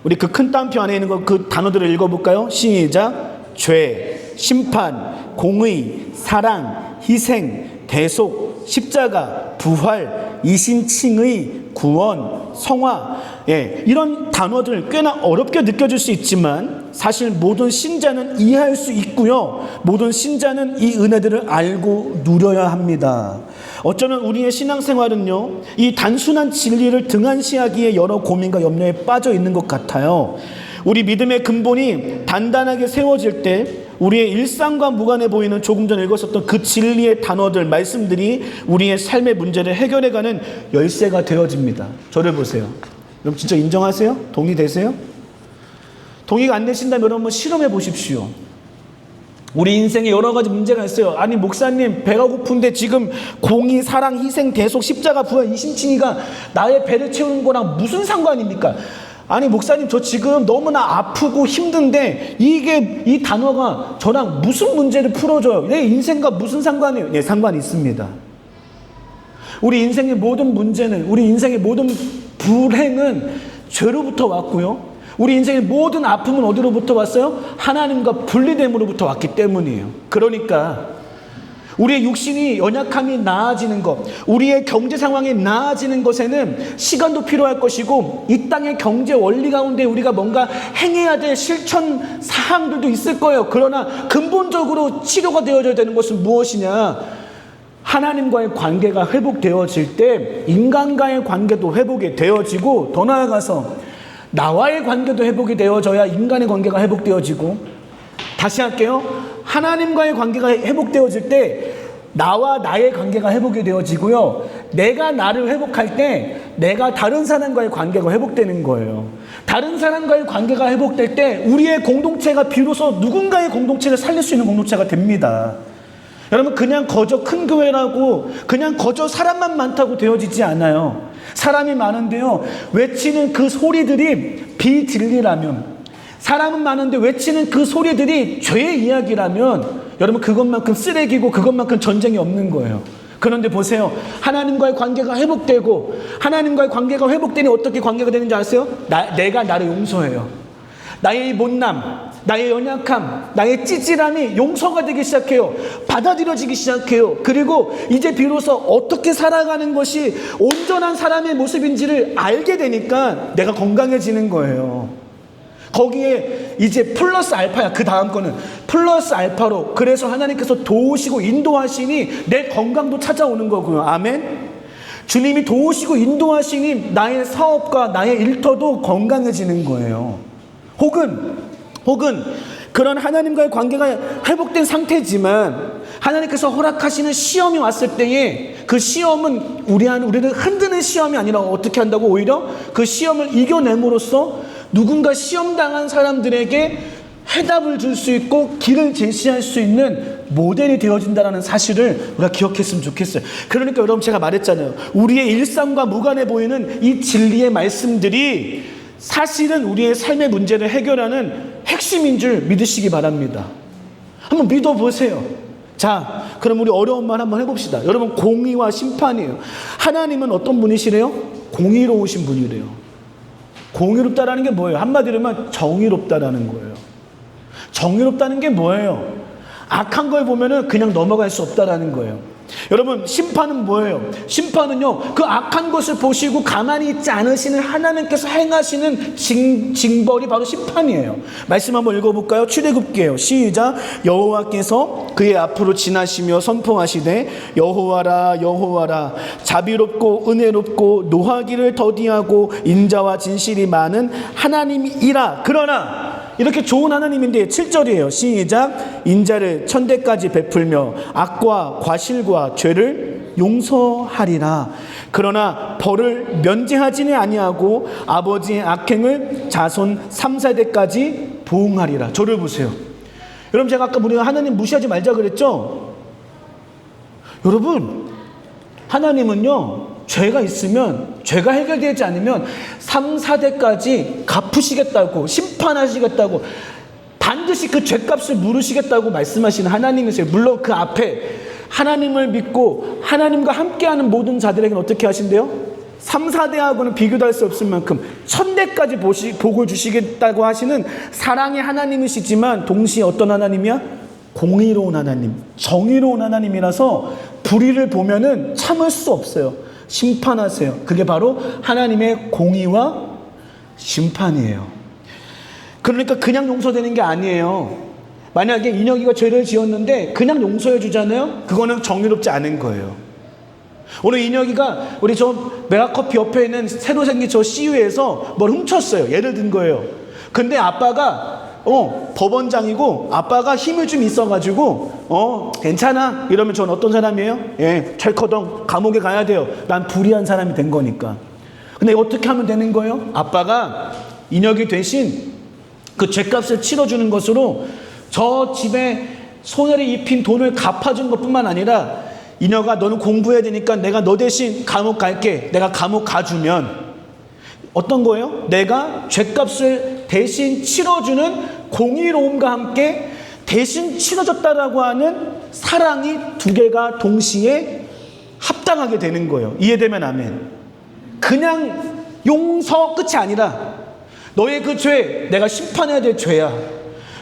우리 그 큰 따옴표 안에 있는 그 단어들을 읽어볼까요? 시작. 죄, 심판, 공의, 사랑, 희생, 대속, 십자가, 부활, 이신칭의, 구원, 성화, 이런 단어들 꽤나 어렵게 느껴질 수 있지만 사실 모든 신자는 이해할 수 있고요, 모든 신자는 이 은혜들을 알고 누려야 합니다. 어쩌면 우리의 신앙생활은요 이 단순한 진리를 등한시하기에 여러 고민과 염려에 빠져 있는 것 같아요. 우리 믿음의 근본이 단단하게 세워질 때 우리의 일상과 무관해 보이는 조금 전에 읽었었던 그 진리의 단어들, 말씀들이 우리의 삶의 문제를 해결해가는 열쇠가 되어집니다. 저를 보세요. 여러분 진짜 인정하세요? 동의되세요? 동의가 안 되신다면 여러분 한번 실험해 보십시오. 우리 인생에 여러 가지 문제가 있어요. 아니 목사님 배가 고픈데 지금 공의, 사랑, 희생, 대속, 십자가, 부활, 이신칭의가 나의 배를 채우는 거랑 무슨 상관입니까? 아니 목사님 저 지금 너무나 아프고 힘든데 이게 이 단어가 저랑 무슨 문제를 풀어줘요? 내 인생과 무슨 상관이에요? 네, 상관이 있습니다. 우리 인생의 모든 문제는, 우리 인생의 모든 불행은 죄로부터 왔고요, 우리 인생의 모든 아픔은 어디로부터 왔어요? 하나님과 분리됨으로부터 왔기 때문이에요. 그러니까 우리의 육신이 연약함이 나아지는 것, 우리의 경제 상황이 나아지는 것에는 시간도 필요할 것이고 이 땅의 경제 원리 가운데 우리가 뭔가 행해야 될 실천 사항들도 있을 거예요. 그러나 근본적으로 치료가 되어져야 되는 것은 무엇이냐? 하나님과의 관계가 회복되어질 때 인간과의 관계도 회복이 되어지고, 더 나아가서 나와의 관계도 회복이 되어져야 인간의 관계가 회복되어지고, 다시 할게요. 하나님과의 관계가 회복되어질 때 나와 나의 관계가 회복이 되어지고요, 내가 나를 회복할 때 내가 다른 사람과의 관계가 회복되는 거예요. 다른 사람과의 관계가 회복될 때 우리의 공동체가 비로소 누군가의 공동체를 살릴 수 있는 공동체가 됩니다. 여러분 그냥 거저 큰 교회라고 그냥 거저 사람만 많다고 되어지지 않아요. 사람이 많은데요 외치는 그 소리들이 비진리라면, 사람은 많은데 외치는 그 소리들이 죄의 이야기라면 여러분 그것만큼 쓰레기고 그것만큼 전쟁이 없는 거예요. 그런데 보세요, 하나님과의 관계가 회복되고, 하나님과의 관계가 회복되니 어떻게 관계가 되는지 아세요? 내가 나를 용서해요. 나의 이 못남, 나의 연약함, 나의 찌질함이 용서가 되기 시작해요. 받아들여지기 시작해요. 그리고 이제 비로소 어떻게 살아가는 것이 온전한 사람의 모습인지를 알게 되니까 내가 건강해지는 거예요. 거기에 이제 플러스 알파야. 그 다음 거는 플러스 알파로, 그래서 하나님께서 도우시고 인도하시니 내 건강도 찾아오는 거고요. 아멘. 주님이 도우시고 인도하시니 나의 사업과 나의 일터도 건강해지는 거예요. 혹은 그런 하나님과의 관계가 회복된 상태지만 하나님께서 허락하시는 시험이 왔을 때에 그 시험은 우리를 흔드는 시험이 아니라 어떻게 한다고? 오히려 그 시험을 이겨냄으로써 누군가 시험당한 사람들에게 해답을 줄 수 있고 길을 제시할 수 있는 모델이 되어진다는 사실을 우리가 기억했으면 좋겠어요. 그러니까 여러분 제가 말했잖아요. 우리의 일상과 무관해 보이는 이 진리의 말씀들이 사실은 우리의 삶의 문제를 해결하는 핵심인 줄 믿으시기 바랍니다. 한번 믿어보세요. 자, 그럼 우리 어려운 말 한번 해봅시다. 여러분, 공의와 심판이에요. 하나님은 어떤 분이시래요? 공의로우신 분이래요. 공의롭다라는 게 뭐예요? 한마디로 하면 정의롭다라는 거예요. 정의롭다는 게 뭐예요? 악한 걸 보면은 그냥 넘어갈 수 없다라는 거예요. 여러분, 심판은 뭐예요? 심판은요, 그 악한 것을 보시고 가만히 있지 않으시는 하나님께서 행하시는 징벌이 바로 심판이에요. 말씀 한번 읽어볼까요? 출애굽기예요. 시작. 여호와께서 그의 앞으로 지나시며 선포하시되 여호와라 여호와라 자비롭고 은혜롭고 노하기를 더디하고 인자와 진실이 많은 하나님이라. 그러나 이렇게 좋은 하나님인데 7절이에요. 시작. 인자를 천대까지 베풀며 악과 과실과 죄를 용서하리라. 그러나 벌을 면제하지는 아니하고 아버지의 악행을 자손 3, 4대까지 보응하리라. 저를 보세요. 여러분, 제가 아까 우리가 하나님 무시하지 말자 그랬죠? 여러분, 하나님은요, 죄가 있으면, 죄가 해결되지 않으면 3, 4대까지 갚으시겠다고, 심판하시겠다고, 반드시 그 죄값을 물으시겠다고 말씀하시는 하나님이세요. 물론 그 앞에 하나님을 믿고 하나님과 함께하는 모든 자들에게는 어떻게 하신대요? 3, 4대하고는 비교도 할 수 없을 만큼 1000대까지 복을 주시겠다고 하시는 사랑의 하나님이시지만 동시에 어떤 하나님이야? 공의로운 하나님, 정의로운 하나님이라서 불의를 보면은 참을 수 없어요. 심판하세요. 그게 바로 하나님의 공의와 심판이에요. 그러니까 그냥 용서되는 게 아니에요. 만약에 인혁이가 죄를 지었는데 그냥 용서해 주잖아요? 그거는 정의롭지 않은 거예요. 오늘 인혁이가 우리 저 메가커피 옆에 있는 새로 생긴 저 CU에서 뭘 훔쳤어요. 예를 든 거예요. 근데 아빠가 법원장이고 아빠가 힘을 좀 있어가지고 괜찮아 이러면 전 어떤 사람이에요? 예, 철커덩 감옥에 가야 돼요. 난 불의한 사람이 된 거니까. 근데 어떻게 하면 되는 거예요? 아빠가 인혁이 대신 그 죄값을 치러주는 것으로 저 집에 손해를 입힌 돈을 갚아준 것뿐만 아니라 인혁아, 너는 공부해야 되니까 내가 너 대신 감옥 갈게. 내가 감옥 가주면 어떤 거예요? 내가 죄값을 대신 치러주는 공의로움과 함께 대신 치러졌다라고 하는 사랑이 두 개가 동시에 합당하게 되는 거예요. 이해되면 아멘. 그냥 용서 끝이 아니라 너의 그 죄, 내가 심판해야 될 죄야.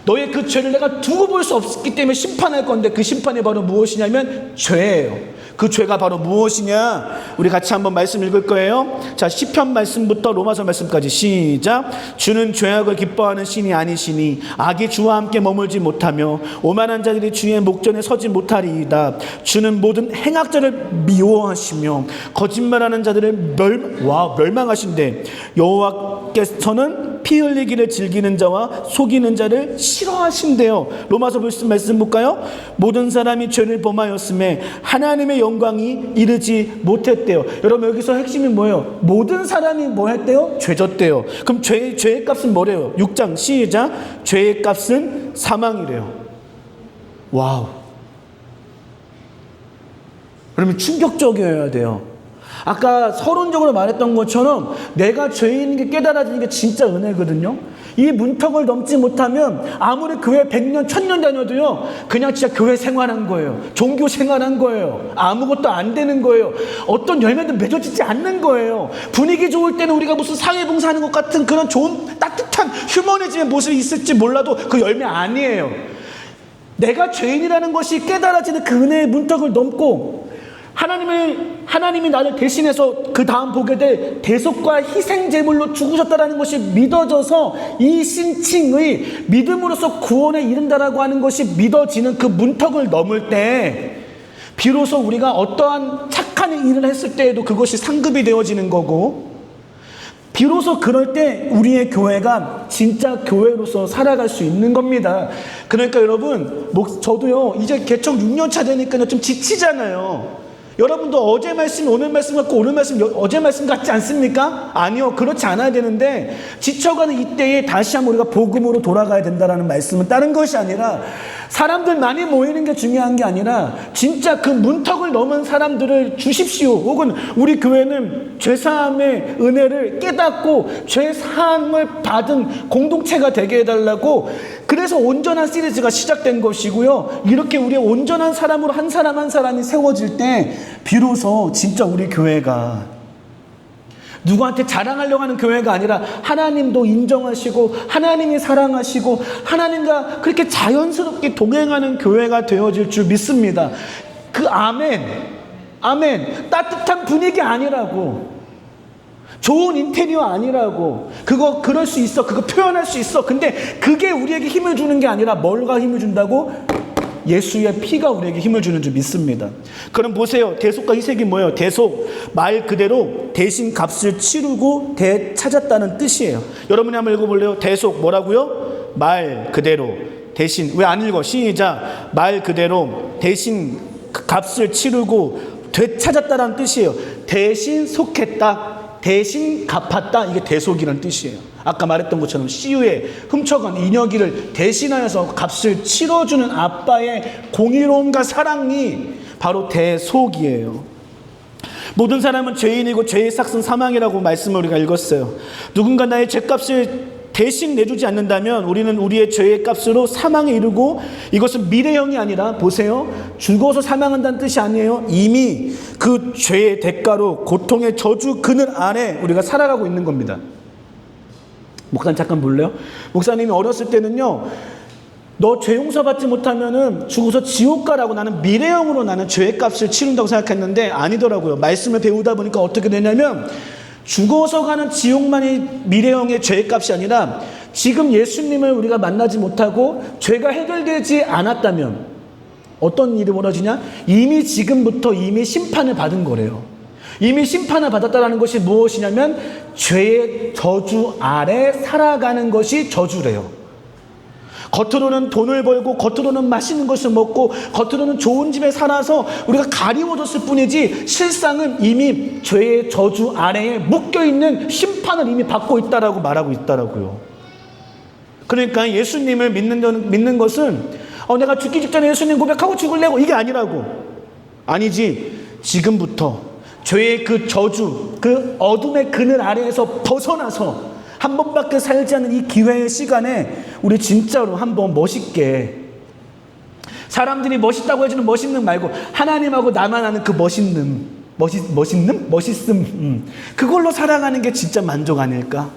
너의 그 죄를 내가 두고 볼 수 없기 때문에 심판할 건데 그 심판이 바로 무엇이냐면 죄예요. 그 죄가 바로 무엇이냐? 우리 같이 한번 말씀 읽을 거예요. 자, 시편 말씀부터 로마서 말씀까지 시작. 주는 죄악을 기뻐하는 신이 아니시니 악이 주와 함께 머물지 못하며 오만한 자들이 주의 목전에 서지 못하리이다. 주는 모든 행악자를 미워하시며 거짓말하는 자들을 멸망하신대. 여호와께서는 피 흘리기를 즐기는 자와 속이는 자를 싫어하신대요. 로마서 말씀 볼까요? 모든 사람이 죄를 범하였음에 하나님의 영광이 이르지 못했대요. 여러분, 여기서 핵심이 뭐예요? 모든 사람이 뭐 했대요? 죄졌대요. 그럼 죄의 값은 뭐래요? 6장 시작. 죄의 값은 사망이래요. 와우. 그러면 충격적이어야 돼요. 아까 서론적으로 말했던 것처럼 내가 죄인인 게 깨달아지는 게 진짜 은혜거든요. 이 문턱을 넘지 못하면 아무리 교회 100년, 1000년 다녀도요, 그냥 진짜 교회 생활한 거예요. 종교 생활한 거예요. 아무것도 안 되는 거예요. 어떤 열매도 맺어지지 않는 거예요. 분위기 좋을 때는 우리가 무슨 사회봉사하는 것 같은 그런 좋은 따뜻한 휴머니즘의 모습이 있을지 몰라도 그 열매 아니에요. 내가 죄인이라는 것이 깨달아지는 그 은혜의 문턱을 넘고 하나님이 나를 대신해서 그 다음 보게 될 대속과 희생 제물로 죽으셨다라는 것이 믿어져서 이 신칭의 믿음으로써 구원에 이른다라고 하는 것이 믿어지는 그 문턱을 넘을 때 비로소 우리가 어떠한 착한 일을 했을 때에도 그것이 상급이 되어지는 거고, 비로소 그럴 때 우리의 교회가 진짜 교회로서 살아갈 수 있는 겁니다. 그러니까 여러분, 저도요 이제 개척 6년 차 되니까 좀 지치잖아요. 여러분도 어제 말씀, 오늘 말씀 같고 오늘 말씀, 어제 말씀 같지 않습니까? 아니요. 그렇지 않아야 되는데 지쳐가는 이때에 다시 한번 우리가 복음으로 돌아가야 된다는 말씀은 다른 것이 아니라 사람들 많이 모이는 게 중요한 게 아니라 진짜 그 문턱을 넘은 사람들을 주십시오. 혹은 우리 교회는 죄사함의 은혜를 깨닫고 죄사함을 받은 공동체가 되게 해달라고 그래서 온전한 시리즈가 시작된 것이고요. 이렇게 우리의 온전한 사람으로 한 사람 한 사람이 세워질 때 비로소 진짜 우리 교회가 누구한테 자랑하려고 하는 교회가 아니라 하나님도 인정하시고 하나님이 사랑하시고 하나님과 그렇게 자연스럽게 동행하는 교회가 되어질 줄 믿습니다. 그 아멘 따뜻한 분위기 아니라고, 좋은 인테리어 아니라고, 그거 그럴 수 있어, 그거 표현할 수 있어. 근데 그게 우리에게 힘을 주는 게 아니라 뭘가 힘을 준다고? 예수의 피가 우리에게 힘을 주는 줄 믿습니다. 그럼 보세요. 대속과 희생이 뭐예요? 대속, 말 그대로 대신 값을 치르고 되찾았다는 뜻이에요. 여러분이 한번 읽어볼래요? 대속 뭐라고요? 말 그대로 대신. 왜 안 읽어? 시작. 말 그대로 대신 값을 치르고 되찾았다는 뜻이에요. 대신 속했다, 대신 갚았다. 이게 대속이라는 뜻이에요. 아까 말했던 것처럼 CU에 훔쳐간 인여기를 대신하여서 값을 치러주는 아빠의 공의로움과 사랑이 바로 대속이에요. 모든 사람은 죄인이고 죄의 삭은 사망이라고 말씀을 우리가 읽었어요. 누군가 나의 죄값을 대신 내주지 않는다면 우리는 우리의 죄의 값으로 사망에 이르고, 이것은 미래형이 아니라 보세요, 죽어서 사망한다는 뜻이 아니에요. 이미 그 죄의 대가로 고통의 저주 그늘 아래 우리가 살아가고 있는 겁니다. 목사님 잠깐 볼래요? 목사님이 어렸을 때는요, 너 죄 용서받지 못하면은 죽어서 지옥 가라고, 나는 미래형으로 나는 죄의 값을 치른다고 생각했는데 아니더라고요. 말씀을 배우다 보니까 어떻게 되냐면 죽어서 가는 지옥만이 미래형의 죄의 값이 아니라 지금 예수님을 우리가 만나지 못하고 죄가 해결되지 않았다면 어떤 일이 벌어지냐? 이미 지금부터 이미 심판을 받은 거래요. 이미 심판을 받았다는 것이 무엇이냐면 죄의 저주 아래 살아가는 것이 저주래요. 겉으로는 돈을 벌고 겉으로는 맛있는 것을 먹고 겉으로는 좋은 집에 살아서 우리가 가리워졌을 뿐이지 실상은 이미 죄의 저주 아래에 묶여있는 심판을 이미 받고 있다라고 말하고 있다라고요. 그러니까 예수님을 믿는 것은 내가 죽기 직전에 예수님 고백하고 죽을래고 이게 아니라고. 아니지. 지금부터 죄의 그 저주, 그 어둠의 그늘 아래에서 벗어나서 한 번밖에 살지 않는 이 기회의 시간에 우리 진짜로 한번 멋있게, 사람들이 멋있다고 해주는 멋있는 말고 하나님하고 나만 아는 그 멋있음, 그걸로 살아가는 게 진짜 만족 아닐까?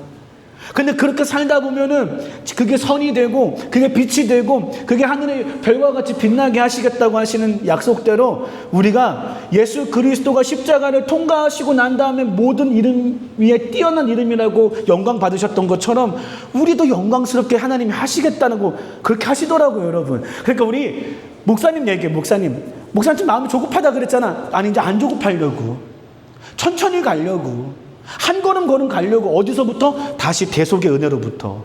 근데 그렇게 살다 보면은 그게 선이 되고 그게 빛이 되고 그게 하늘의 별과 같이 빛나게 하시겠다고 하시는 약속대로 우리가 예수 그리스도가 십자가를 통과하시고 난 다음에 모든 이름 위에 뛰어난 이름이라고 영광 받으셨던 것처럼 우리도 영광스럽게 하나님이 하시겠다는 거 그렇게 하시더라고요, 여러분. 그러니까 우리 목사님 얘기해. 목사님 좀 마음이 조급하다 그랬잖아. 아니, 이제 안 조급하려고, 천천히 가려고, 한 걸음 가려고. 어디서부터? 다시 대속의 은혜로부터,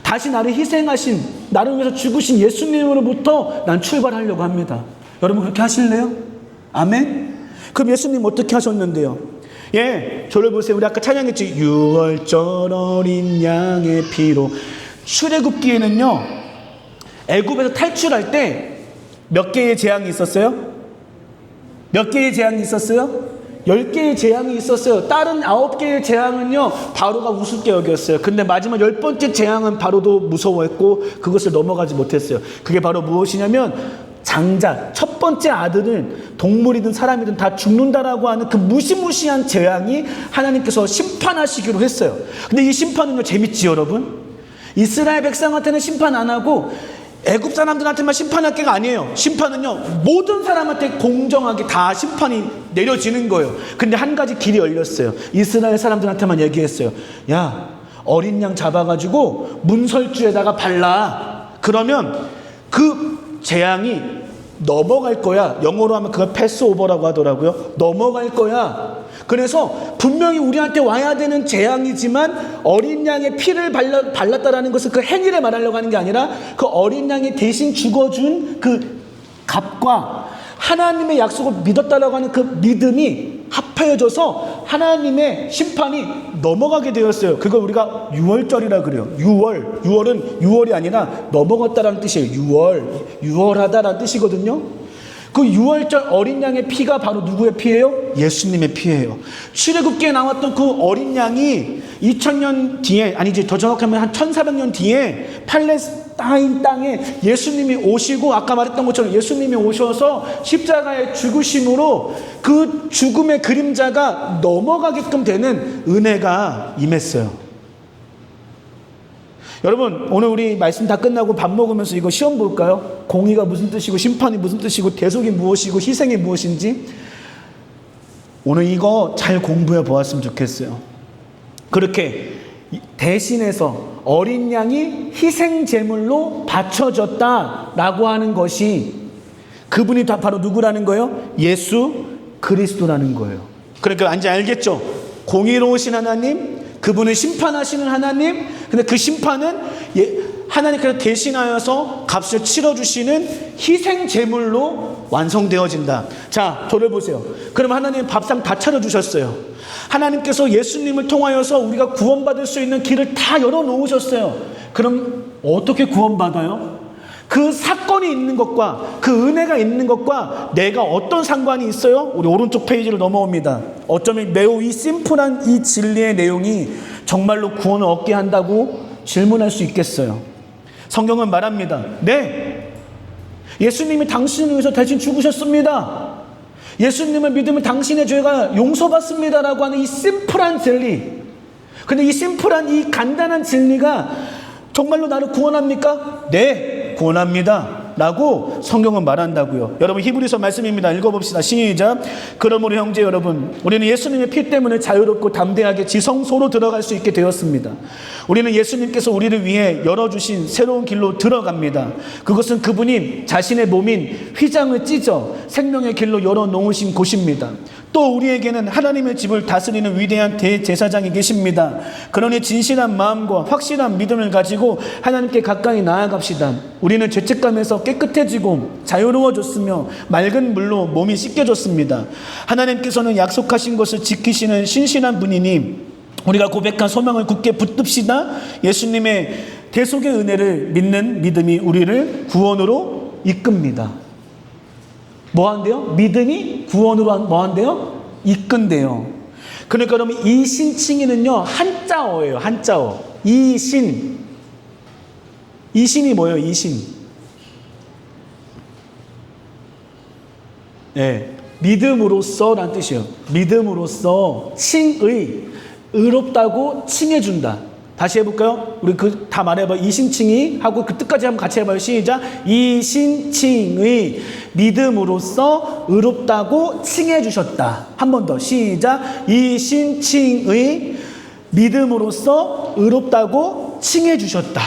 다시 나를 희생하신, 나를 위해서 죽으신 예수님으로부터 난 출발하려고 합니다. 여러분 그렇게 하실래요? 아멘? 그럼 예수님 어떻게 하셨는데요? 저를 보세요. 우리 아까 찬양했지. 6월절 어린 양의 피로. 출애굽기에는요, 애굽에서 탈출할 때 몇 개의 재앙이 있었어요? 몇 개의 재앙이 있었어요? 10개의 재앙이 있었어요. 다른 9개의 재앙은요, 바로가 우습게 여겼어요. 근데 마지막 10번째 재앙은 바로도 무서워했고 그것을 넘어가지 못했어요. 그게 바로 무엇이냐면 장자, 첫 번째 아들은 동물이든 사람이든 다 죽는다라고 하는 그 무시무시한 재앙이 하나님께서 심판하시기로 했어요. 근데 이 심판은요, 재밌지 여러분? 이스라엘 백성한테는 심판 안 하고 애굽 사람들한테만 심판할 게가 아니에요. 심판은요, 모든 사람한테 공정하게 다 심판이 내려지는 거예요. 근데 한 가지 길이 열렸어요. 이스라엘 사람들한테만 얘기했어요. 야, 어린 양 잡아가지고 문설주에다가 발라. 그러면 그 재앙이 넘어갈 거야. 영어로 하면 그걸 패스오버라고 하더라고요. 넘어갈 거야. 그래서 분명히 우리한테 와야 되는 재앙이지만 어린 양의 피를 발랐다라는 것은 그 행위를 말하려고 하는 게 아니라 그 어린 양이 대신 죽어준 그 값과 하나님의 약속을 믿었다라고 하는 그 믿음이 합해져서 하나님의 심판이 넘어가게 되었어요. 그걸 우리가 유월절이라 그래요. 유월은 6월이 아니라 넘어갔다라는 뜻이에요. 유월하다라는 뜻이거든요. 그 유월절 어린 양의 피가 바로 누구의 피예요? 예수님의 피예요. 출애굽기에 나왔던 그 어린 양이 2000년 뒤에, 아니지 더 정확하면 한 1400년 뒤에 팔레스타인 땅에 예수님이 오시고, 아까 말했던 것처럼 예수님이 오셔서 십자가의 죽으심으로 그 죽음의 그림자가 넘어가게끔 되는 은혜가 임했어요. 여러분, 오늘 우리 말씀 다 끝나고 밥 먹으면서 이거 시험 볼까요? 공의가 무슨 뜻이고 심판이 무슨 뜻이고 대속이 무엇이고 희생이 무엇인지 오늘 이거 잘 공부해 보았으면 좋겠어요. 그렇게 대신해서 어린 양이 희생 제물로 바쳐졌다라고 하는 것이 그분이 다 바로 누구라는 거예요? 예수 그리스도라는 거예요. 그러니까 이제 알겠죠? 공의로우신 하나님, 그분은 심판하시는 하나님. 근데 그 심판은 하나님께서 대신하여서 값을 치러주시는 희생 제물로 완성되어진다. 자, 저를 보세요. 그럼 하나님 밥상 다 차려주셨어요. 하나님께서 예수님을 통하여서 우리가 구원받을 수 있는 길을 다 열어놓으셨어요. 그럼 어떻게 구원받아요? 그 사건이 있는 것과 그 은혜가 있는 것과 내가 어떤 상관이 있어요? 우리 오른쪽 페이지로 넘어옵니다. 어쩌면 매우 이 심플한 이 진리의 내용이 정말로 구원을 얻게 한다고 질문할 수 있겠어요. 성경은 말합니다. 네, 예수님이 당신을 위해서 대신 죽으셨습니다. 예수님을 믿으면 당신의 죄가 용서받습니다라고 하는 이 심플한 진리. 근데 이 심플한 이 간단한 진리가 정말로 나를 구원합니까? 네, 구원합니다 라고 성경은 말한다고요. 여러분, 히브리서 말씀입니다. 읽어봅시다. 시작. 그러므로 형제 여러분, 우리는 예수님의 피 때문에 자유롭고 담대하게 지성소로 들어갈 수 있게 되었습니다. 우리는 예수님께서 우리를 위해 열어주신 새로운 길로 들어갑니다. 그것은 그분이 자신의 몸인 휘장을 찢어 생명의 길로 열어놓으신 곳입니다. 또 우리에게는 하나님의 집을 다스리는 위대한 대제사장이 계십니다. 그러니 진실한 마음과 확실한 믿음을 가지고 하나님께 가까이 나아갑시다. 우리는 죄책감에서 깨끗해지고 자유로워졌으며 맑은 물로 몸이 씻겨졌습니다. 하나님께서는 약속하신 것을 지키시는 신실한 분이니 우리가 고백한 소망을 굳게 붙듭시다. 예수님의 대속의 은혜를 믿는 믿음이 우리를 구원으로 이끕니다. 뭐 한대요? 믿음이 구원으로 뭐 한대요? 이끈대요. 그러니까 여러분, 이 신칭의는요 한자어예요. 한자어. 이신. 이신이 뭐예요? 이신. 네, 믿음으로써라는 뜻이에요. 믿음으로써 칭의, 의롭다고 칭해준다. 다시 해볼까요? 우리 그 다 말해봐요. 이신칭의 하고 그 뜻까지 한번 같이 해봐요. 시작. 이신칭의 믿음으로써 의롭다고 칭해주셨다. 한 번 더. 시작. 이신칭의 믿음으로써 의롭다고 칭해주셨다.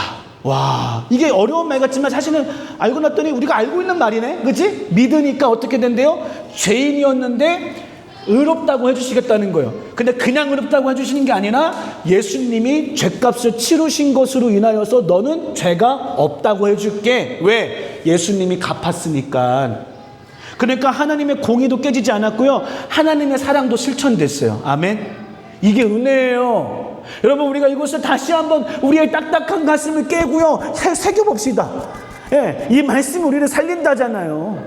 와, 이게 어려운 말 같지만 사실은 알고 났더니 우리가 알고 있는 말이네. 그치? 믿으니까 어떻게 된대요? 죄인이었는데 의롭다고 해주시겠다는 거예요. 근데 그냥 의롭다고 해주시는 게 아니라 예수님이 죄값을 치르신 것으로 인하여서 너는 죄가 없다고 해줄게. 왜? 예수님이 갚았으니까. 그러니까 하나님의 공의도 깨지지 않았고요, 하나님의 사랑도 실천됐어요. 아멘. 이게 은혜예요. 여러분, 우리가 이것을 다시 한번 우리의 딱딱한 가슴을 깨고요 새겨봅시다. 예, 이 말씀이 우리를 살린다잖아요.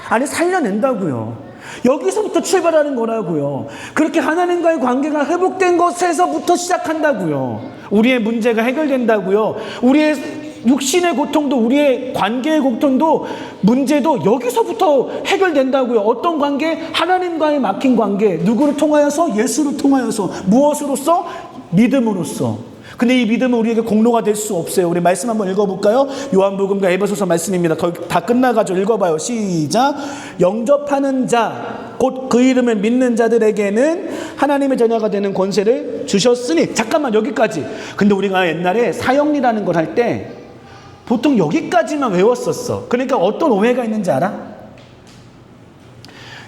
아니, 살려낸다고요. 여기서부터 출발하는 거라고요. 그렇게 하나님과의 관계가 회복된 것에서부터 시작한다고요. 우리의 문제가 해결된다고요. 우리의 육신의 고통도, 우리의 관계의 고통도, 문제도 여기서부터 해결된다고요. 어떤 관계? 하나님과의 막힌 관계. 누구를 통하여서? 예수를 통하여서. 무엇으로써? 믿음으로써. 근데 이 믿음은 우리에게 공로가 될 수 없어요. 우리 말씀 한번 읽어볼까요? 요한복음과 에베소서 말씀입니다. 거의 다 끝나가지고 읽어봐요. 시작. 영접하는 자, 곧 그 이름을 믿는 자들에게는 하나님의 자녀가 되는 권세를 주셨으니. 잠깐만, 여기까지. 근데 우리가 옛날에 사형리라는 걸 할 때 보통 여기까지만 외웠었어. 그러니까 어떤 오해가 있는지 알아?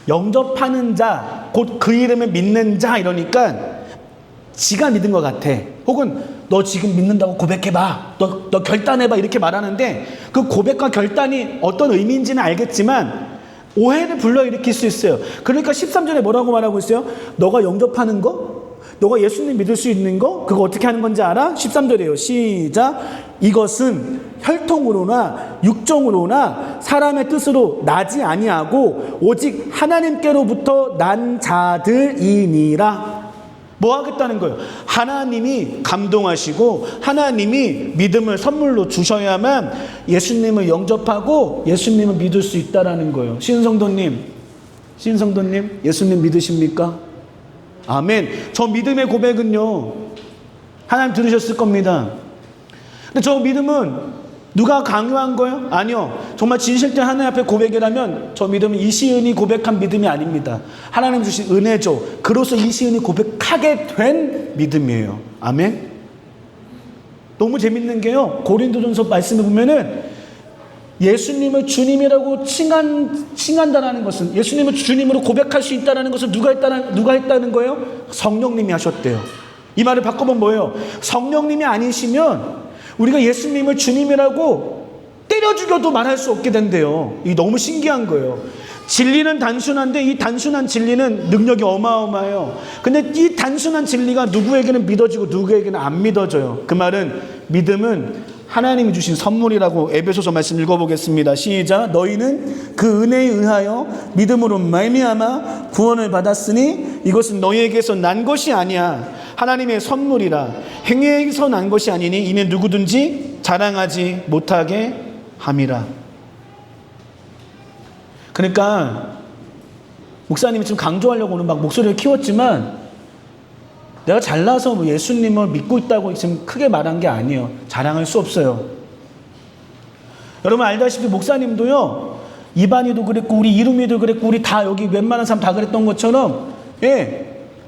영접하는 자, 곧 그 이름을 믿는 자, 이러니까 지가 믿은 것 같아. 혹은 너 지금 믿는다고 고백해봐, 너 결단해봐, 이렇게 말하는데 그 고백과 결단이 어떤 의미인지는 알겠지만 오해를 불러일으킬 수 있어요. 그러니까 13절에 뭐라고 말하고 있어요? 너가 영접하는 거? 너가 예수님 믿을 수 있는 거? 그거 어떻게 하는 건지 알아? 13절이에요. 시작. 이것은 혈통으로나 육정으로나 사람의 뜻으로 나지 아니하고 오직 하나님께로부터 난 자들이니라. 뭐 하겠다는 거예요? 하나님이 감동하시고 하나님이 믿음을 선물로 주셔야만 예수님을 영접하고 예수님을 믿을 수 있다라는 거예요. 신성도님 예수님 믿으십니까? 아멘. 저 믿음의 고백은요, 하나님 들으셨을 겁니다. 근데 저 믿음은 누가 강요한 거예요? 아니요. 정말 진실된 하나님 앞에 고백이라면 저 믿음은 이시은이 고백한 믿음이 아닙니다. 하나님 주신 은혜죠. 그로서 이시은이 고백하게 된 믿음이에요. 아멘. 너무 재밌는 게요, 고린도전서 말씀을 보면은 예수님을 주님이라고 칭한다라는 것은, 예수님을 주님으로 고백할 수 있다는 것을 누가 했다는 거예요? 성령님이 하셨대요. 이 말을 바꿔보면 뭐예요? 성령님이 아니시면 우리가 예수님을 주님이라고 때려 죽여도 말할 수 없게 된대요. 이게 너무 신기한 거예요. 진리는 단순한데 이 단순한 진리는 능력이 어마어마해요. 근데 이 단순한 진리가 누구에게는 믿어지고 누구에게는 안 믿어져요. 그 말은 믿음은 하나님이 주신 선물이라고. 에베소서 말씀 읽어보겠습니다. 시작. 너희는 그 은혜에 의하여 믿음으로 말미암아 구원을 받았으니 이것은 너희에게서 난 것이 아니야. 하나님의 선물이라. 행위에서 난 것이 아니니 이는 누구든지 자랑하지 못하게 함이라. 그러니까 목사님이 좀 강조하려고 오늘 막 목소리를 키웠지만 내가 잘나서 뭐 예수님을 믿고 있다고 지금 크게 말한 게 아니에요. 자랑할 수 없어요. 여러분 알다시피 목사님도요, 이반이도 그랬고 우리 이루미도 그랬고 우리 다 여기 웬만한 사람 다 그랬던 것처럼,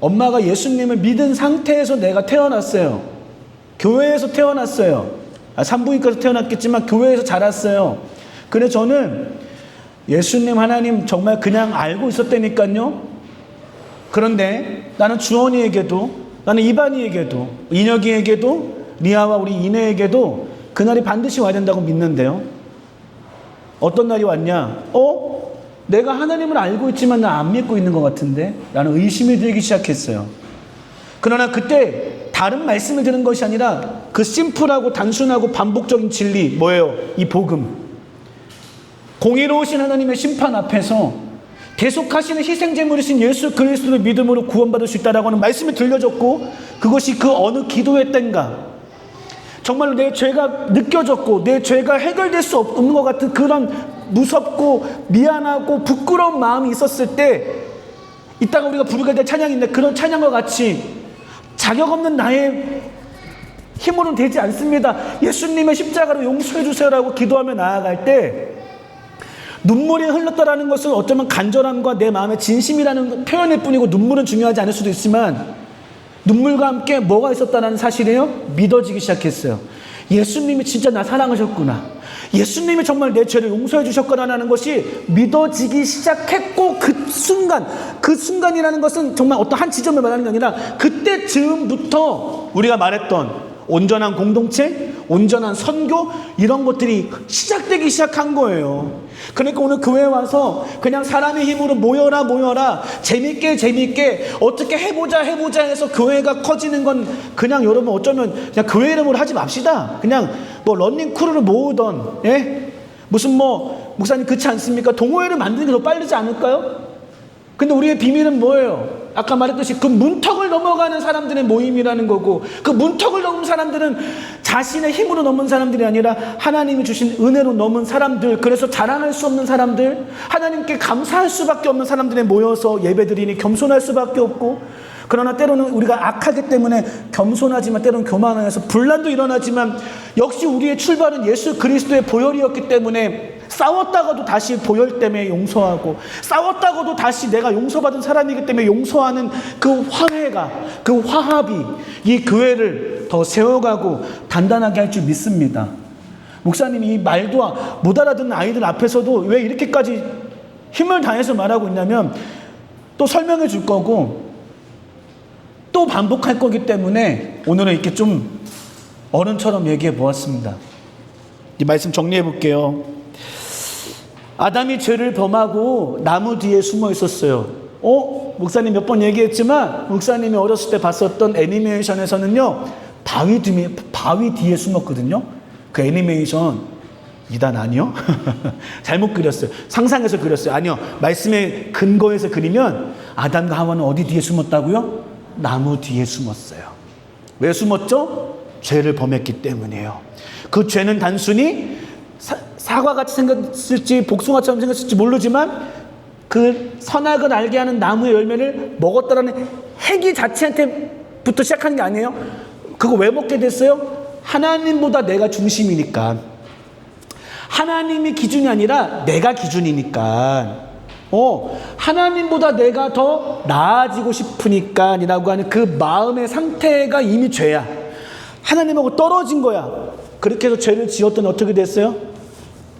엄마가 예수님을 믿은 상태에서 내가 태어났어요. 교회에서 태어났어요. 산부인과에서 태어났겠지만 교회에서 자랐어요. 그래 저는 예수님 하나님 정말 그냥 알고 있었다니까요. 그런데 나는 주원이에게도, 나는 이반이에게도, 인혁이에게도, 리아와 우리 이내에게도 그날이 반드시 와야 된다고 믿는데요. 어떤 날이 왔냐? 내가 하나님을 알고 있지만 나 안 믿고 있는 것 같은데? 라는 의심이 들기 시작했어요. 그러나 그때 다른 말씀을 들은 것이 아니라 그 심플하고 단순하고 반복적인 진리, 뭐예요? 이 복음. 공의로우신 하나님의 심판 앞에서 계속하시는 희생제물이신 예수 그리스도의 믿음으로 구원받을 수 있다라고 하는 말씀이 들려졌고, 그것이 그 어느 기도회 때인가 정말로 내 죄가 느껴졌고 내 죄가 해결될 수 없는 것 같은 그런 무섭고 미안하고 부끄러운 마음이 있었을 때, 이따가 우리가 부르게 될 찬양인데 그런 찬양과 같이 자격 없는 나의 힘으로는 되지 않습니다. 예수님의 십자가로 용서해 주세요라고 기도하며 나아갈 때 눈물이 흘렀다라는 것은 어쩌면 간절함과 내 마음의 진심이라는 표현일 뿐이고, 눈물은 중요하지 않을 수도 있지만 눈물과 함께 뭐가 있었다는 사실이에요? 믿어지기 시작했어요. 예수님이 진짜 나 사랑하셨구나, 예수님이 정말 내 죄를 용서해 주셨구나라는 것이 믿어지기 시작했고, 그 순간이라는 것은 정말 어떤 한 지점을 말하는 게 아니라 그때 즈음부터 우리가 말했던 온전한 공동체, 온전한 선교, 이런 것들이 시작되기 시작한 거예요. 그러니까 오늘 교회에 와서 그냥 사람의 힘으로 모여라 재밌게 어떻게 해보자 해서 교회가 커지는 건 그냥 여러분 어쩌면 그냥 교회 이름으로 하지 맙시다. 그냥 뭐 런닝 크루를 모으던, 무슨 뭐 목사님 그렇지 않습니까? 동호회를 만드는 게 더 빠르지 않을까요? 근데 우리의 비밀은 뭐예요? 아까 말했듯이 그 문턱을 넘어가는 사람들의 모임이라는 거고, 그 문턱을 넘은 사람들은 자신의 힘으로 넘은 사람들이 아니라 하나님이 주신 은혜로 넘은 사람들, 그래서 자랑할 수 없는 사람들, 하나님께 감사할 수밖에 없는 사람들이 모여서 예배드리니 겸손할 수밖에 없고, 그러나 때로는 우리가 악하기 때문에 겸손하지만 때로는 교만해서 분란도 일어나지만 역시 우리의 출발은 예수 그리스도의 보혈이었기 때문에 싸웠다가도 다시 보혈 때문에 용서하고, 싸웠다가도 다시 내가 용서받은 사람이기 때문에 용서하는 그 화해가, 그 화합이 이 교회를 더 세워가고 단단하게 할 줄 믿습니다. 목사님이 이 말도 못 알아듣는 아이들 앞에서도 왜 이렇게까지 힘을 다해서 말하고 있냐면, 또 설명해 줄 거고 또 반복할 거기 때문에 오늘은 이렇게 좀 어른처럼 얘기해 보았습니다. 이 말씀 정리해 볼게요. 아담이 죄를 범하고 나무 뒤에 숨어 있었어요. 목사님 몇 번 얘기했지만 목사님이 어렸을 때 봤었던 애니메이션에서는요, 바위 뒤에 숨었거든요. 그 애니메이션 2단 아니요? 잘못 그렸어요. 상상해서 그렸어요. 아니요. 말씀의 근거에서 그리면 아담과 하와는 어디 뒤에 숨었다고요? 나무 뒤에 숨었어요. 왜 숨었죠? 죄를 범했기 때문이에요. 그 죄는 단순히 사과같이 생겼을지 복숭아처럼 생겼을지 모르지만 그 선악을 알게 하는 나무의 열매를 먹었다라는 행위 자체한테부터 시작하는 게 아니에요. 그거 왜 먹게 됐어요? 하나님보다 내가 중심이니까. 하나님이 기준이 아니라 내가 기준이니까. 하나님보다 내가 더 나아지고 싶으니까 이라고 하는 그 마음의 상태가 이미 죄야. 하나님하고 떨어진 거야. 그렇게 해서 죄를 지었더니 어떻게 됐어요?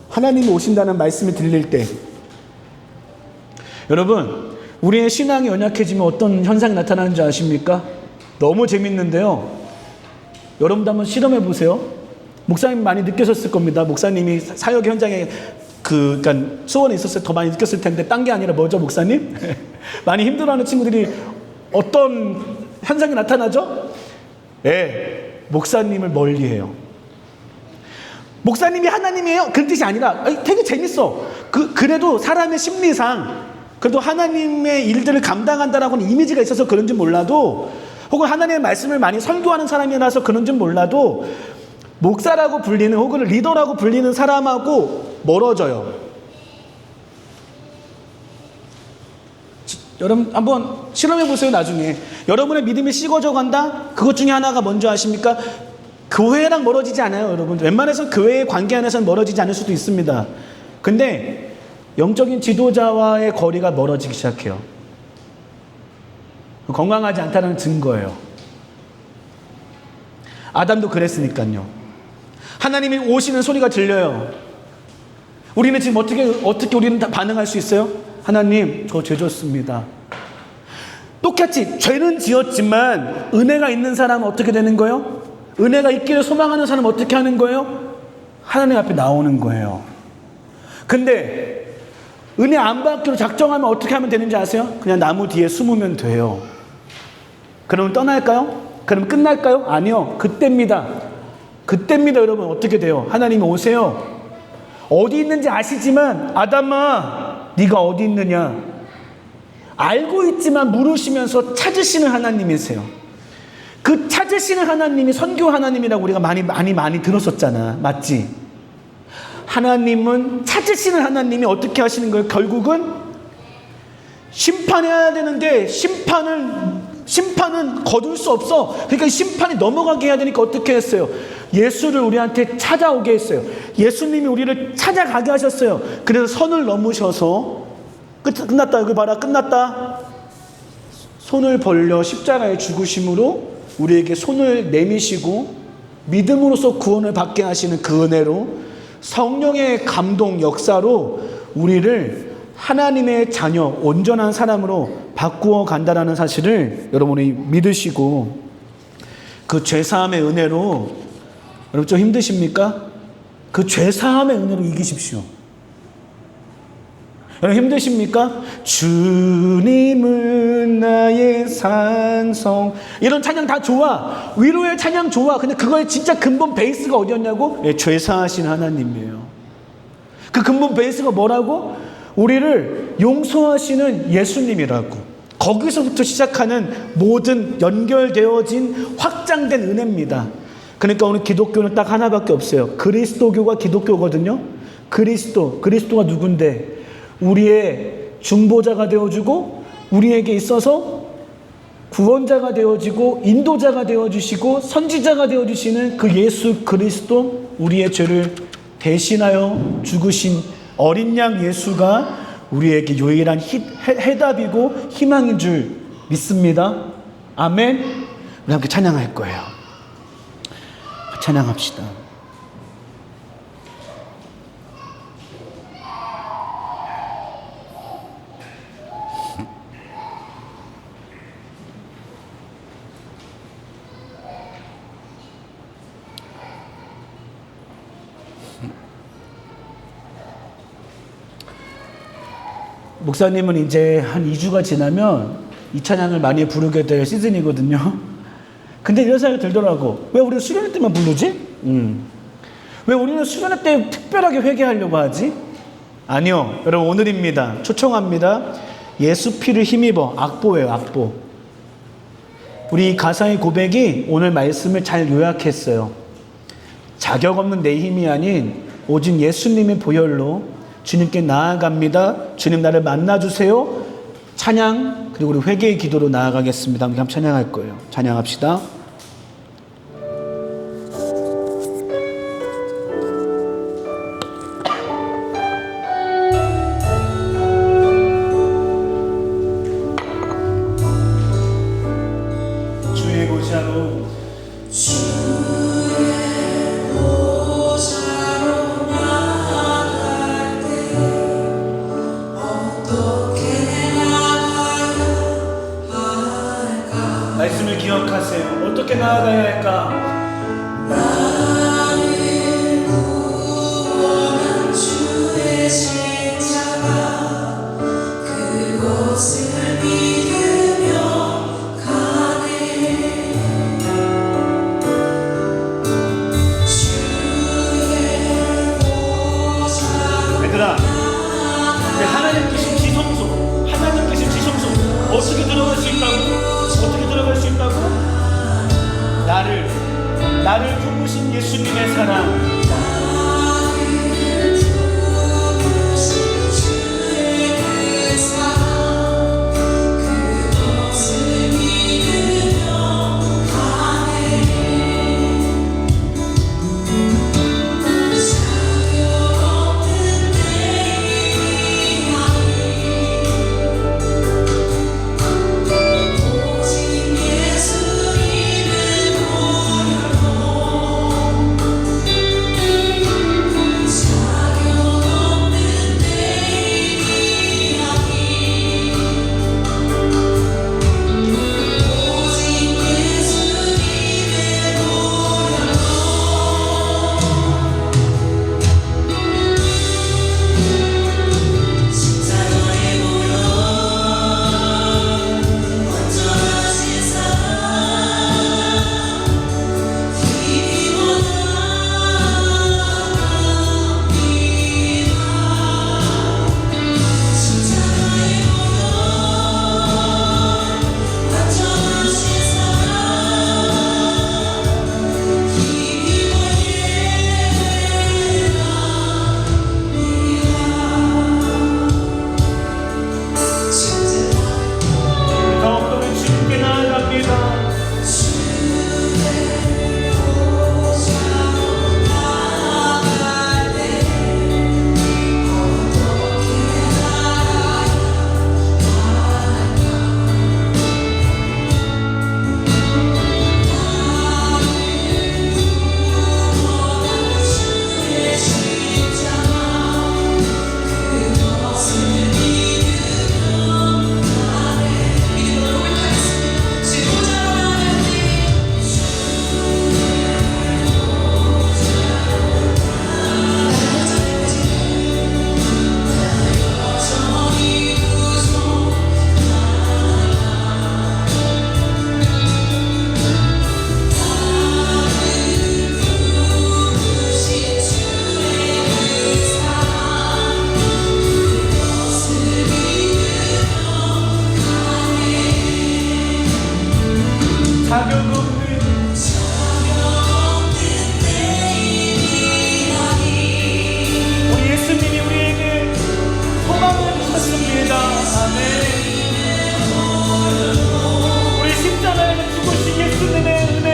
하나님이 오신다는 말씀이 들릴 때, 여러분, 우리의 신앙이 연약해지면 어떤 현상이 나타나는 줄 아십니까? 너무 재밌는데요. 여러분도 한번 실험해 보세요. 목사님 많이 느끼셨을 겁니다. 목사님이 사역 현장에 그러니까 수원에 있었을 때 더 많이 느꼈을 텐데, 딴 게 아니라 뭐죠, 목사님? 많이 힘들어하는 친구들이 어떤 현상이 나타나죠? 목사님을 멀리해요. 목사님이 하나님이에요? 그런 뜻이 아니라 되게 재밌어. 그래도 사람의 심리상 그래도 하나님의 일들을 감당한다라고는 이미지가 있어서 그런지 몰라도, 혹은 하나님의 말씀을 많이 설교하는 사람이라서 그런지 몰라도 목사라고 불리는 혹은 리더라고 불리는 사람하고 멀어져요. 여러분 한번 실험해 보세요. 나중에 여러분의 믿음이 식어져 간다? 그것 중에 하나가 뭔지 아십니까? 교회랑 멀어지지 않아요. 여러분 웬만해서 교회의 관계 안에서는 멀어지지 않을 수도 있습니다. 근데 영적인 지도자와의 거리가 멀어지기 시작해요. 건강하지 않다는 증거예요. 아담도 그랬으니까요. 하나님이 오시는 소리가 들려요. 우리는 지금 어떻게 우리는 다 반응할 수 있어요? 하나님, 저 죄 졌습니다. 똑같이 죄는 지었지만 은혜가 있는 사람은 어떻게 되는 거예요? 은혜가 있기를 소망하는 사람은 어떻게 하는 거예요? 하나님 앞에 나오는 거예요. 근데 은혜 안 받기로 작정하면 어떻게 하면 되는지 아세요? 그냥 나무 뒤에 숨으면 돼요. 그러면 떠날까요? 그럼 끝날까요? 아니요. 그때입니다. 여러분. 어떻게 돼요? 하나님이 오세요. 어디 있는지 아시지만 아담아, 네가 어디 있느냐? 알고 있지만 물으시면서 찾으시는 하나님이세요. 그 찾으시는 하나님이 선교 하나님이라고 우리가 많이 들었었잖아. 맞지? 하나님은 찾으시는 하나님이 어떻게 하시는 거예요? 결국은 심판해야 되는데 심판은 거둘 수 없어. 그러니까 심판이 넘어가게 해야 되니까 어떻게 했어요? 예수를 우리한테 찾아오게 했어요. 예수님이 우리를 찾아가게 하셨어요. 그래서 선을 넘으셔서 끝났다. 여기 봐라. 끝났다. 손을 벌려 십자가에 죽으심으로 우리에게 손을 내미시고 믿음으로써 구원을 받게 하시는 그 은혜로 성령의 감동 역사로 우리를 하나님의 자녀, 온전한 사람으로 바꾸어 간다라는 사실을 여러분이 믿으시고, 그 죄사함의 은혜로, 여러분 좀 힘드십니까? 그 죄사함의 은혜로 이기십시오. 여러분 힘드십니까? 주님은 나의 산성. 이런 찬양 다 좋아. 위로의 찬양 좋아. 근데 그거의 진짜 근본 베이스가 어디였냐고? 죄사하신 하나님이에요. 그 근본 베이스가 뭐라고? 우리를 용서하시는 예수님이라고. 거기서부터 시작하는 모든 연결되어진 확장된 은혜입니다. 그러니까 오늘 기독교는 딱 하나밖에 없어요. 그리스도교가 기독교거든요. 그리스도가 누군데? 우리의 중보자가 되어주고 우리에게 있어서 구원자가 되어지고 인도자가 되어주시고 선지자가 되어주시는 그 예수 그리스도, 우리의 죄를 대신하여 죽으신 어린 양 예수가 우리에게 유일한 해답이고 희망인 줄 믿습니다. 아멘. 우리 함께 찬양할 거예요. 찬양합시다. 목사님은 이제 한 2주가 지나면 이 찬양을 많이 부르게 될 시즌이거든요. 근데 이런 생각이 들더라고. 왜 우리는 수련회 때만 부르지? 왜 우리는 수련회 때 특별하게 회개하려고 하지? 아니요. 여러분, 오늘입니다. 초청합니다. 예수 피를 힘입어. 악보예요, 악보. 우리 가사의 고백이 오늘 말씀을 잘 요약했어요. 자격 없는 내 힘이 아닌 오직 예수님의 보혈로 주님께 나아갑니다. 주님 나를 만나주세요. 찬양 그리고 우리 회개의 기도로 나아가겠습니다. 함께 찬양할 거예요. 찬양합시다. 주의 보좌로 말씀을 기억하세요. 어떻게 나아가야 할까? 나를 구원한 주의 십자가 그것을 믿으며 가네. 주의 보좌로 얘들아, 하나님 계신 지성소, 하나님 계신 지성소 어떻게 들어갈 수 있다고? 어떻게 들어갈 수 있다고? 나를 부르신 예수님의 사랑, 주의 그 사랑 그것을 믿으며 가네. 자격 없는 내 향이 오직 예수님의 보혈로 자격 없는 내 향이 오직 예수님의 보혈로 십자가에 모여 완전하신 사랑 힘이 원합니다. 십자가에 모여 완전하신 사랑 힘이 원합니다. 더욱더 주님께 나아갑니다. 주의 보좌로 나아갈 때 어떻게 나아가야 나를 구원한 주의 십자가 그것을 믿으며 가네. 믿음으로 고백하겠습니다. 주 보좌로 나아갈 때 여전히 부족하다. 나를 부르신 주의 그 사랑 그것을 믿으며 가네. 자격 없는 우리 예수님이 우리에게 소망을 주셨습니다. 아멘. 우리 십자가에서 죽으신 예수님의 은혜,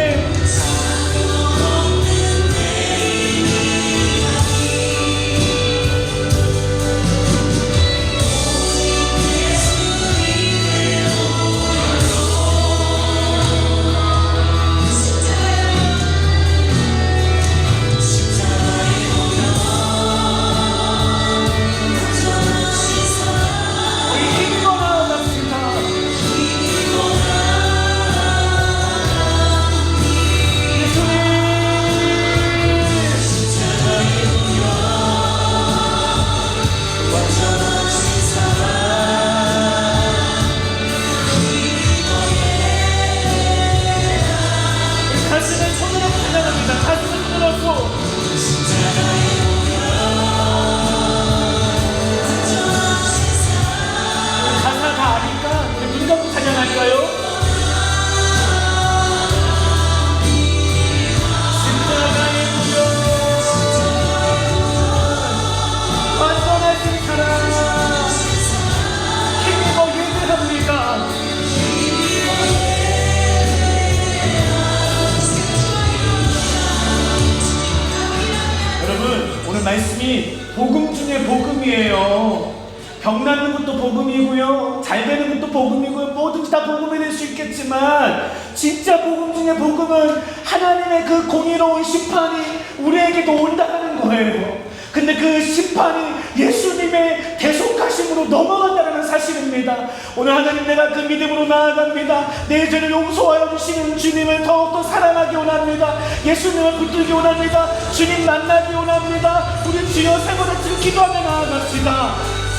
말씀이 복음 중에 복음이에요. 병 낫는 것도 복음이고요, 잘 되는 것도 복음이고요, 뭐든지 다 복음이 될 수 있겠지만 진짜 복음 중에 복음은 하나님의 그 공의로운 심판이 우리에게도 온다는 거예요. 근데 그 심판이 예수님의 대속하심으로 넘어간다는 사실입니다. 오늘 하나님, 내가 그 믿음으로 나아갑니다. 내 죄를 용서하여 주시는 주님을 더욱더 사랑하기 원합니다. 예수님을 붙들기 원합니다. 주님 만나기 원합니다. 우리 주여 세 번을 지금 기도하며 나아갑시다.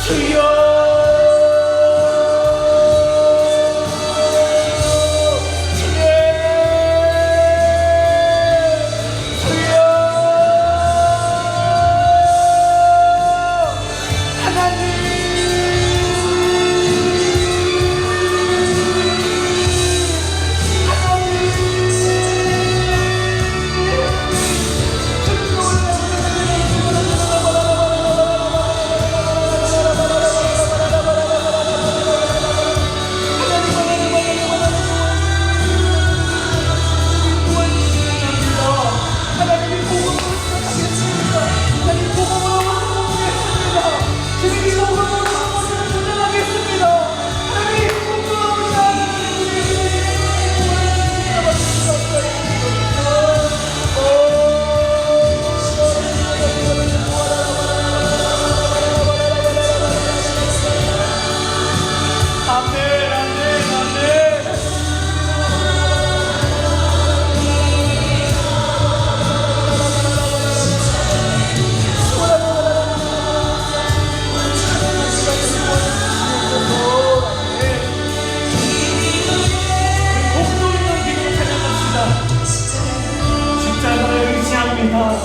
주여,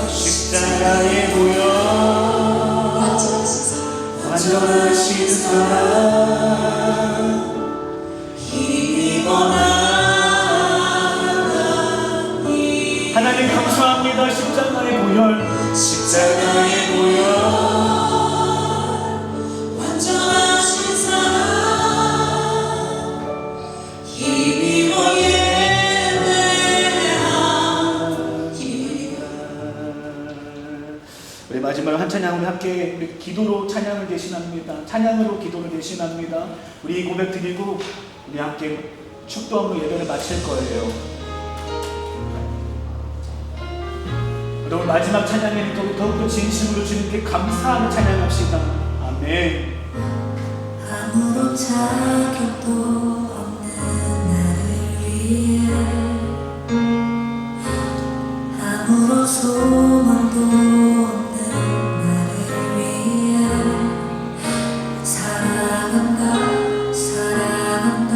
십자가에 모여 완전하신 사랑 하나님 감사합니다. 십자가의 보혈, 십자가의 보혈, 완전하신 사랑 힘입어 예배하리. 우리 마지막 한 찬양 우리 함께 우리 기도로 찬양을 대신합니다. 찬양으로 기도를 대신합니다. 우리 고백 드리고 우리 함께 축도함으로 예배를 마칠 거예요. 오늘 마지막 찬양에는 더욱더 진심으로 주님께 감사하는 찬양합시다. 아멘. 아무런 자격도 없는 나를 위해 아무런 소망도 없는 나를 위해 사랑한다 사랑한다